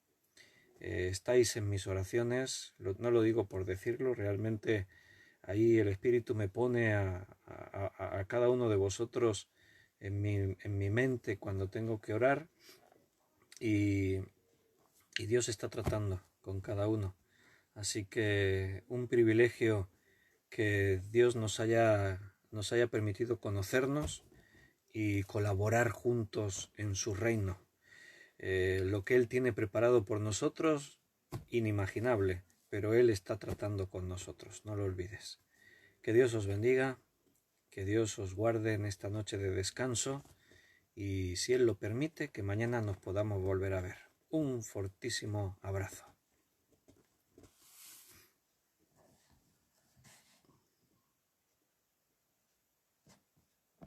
Estáis en mis oraciones. No lo digo por decirlo. Realmente ahí el Espíritu me pone a cada uno de vosotros en mi mente cuando tengo que orar. Y Dios está tratando con cada uno. Así que un privilegio que Dios nos haya permitido conocernos y colaborar juntos en su reino. Lo que Él tiene preparado por nosotros, inimaginable, pero Él está tratando con nosotros, no lo olvides. Que Dios os bendiga, que Dios os guarde en esta noche de descanso y, si Él lo permite, que mañana nos podamos volver a ver. Un fortísimo abrazo.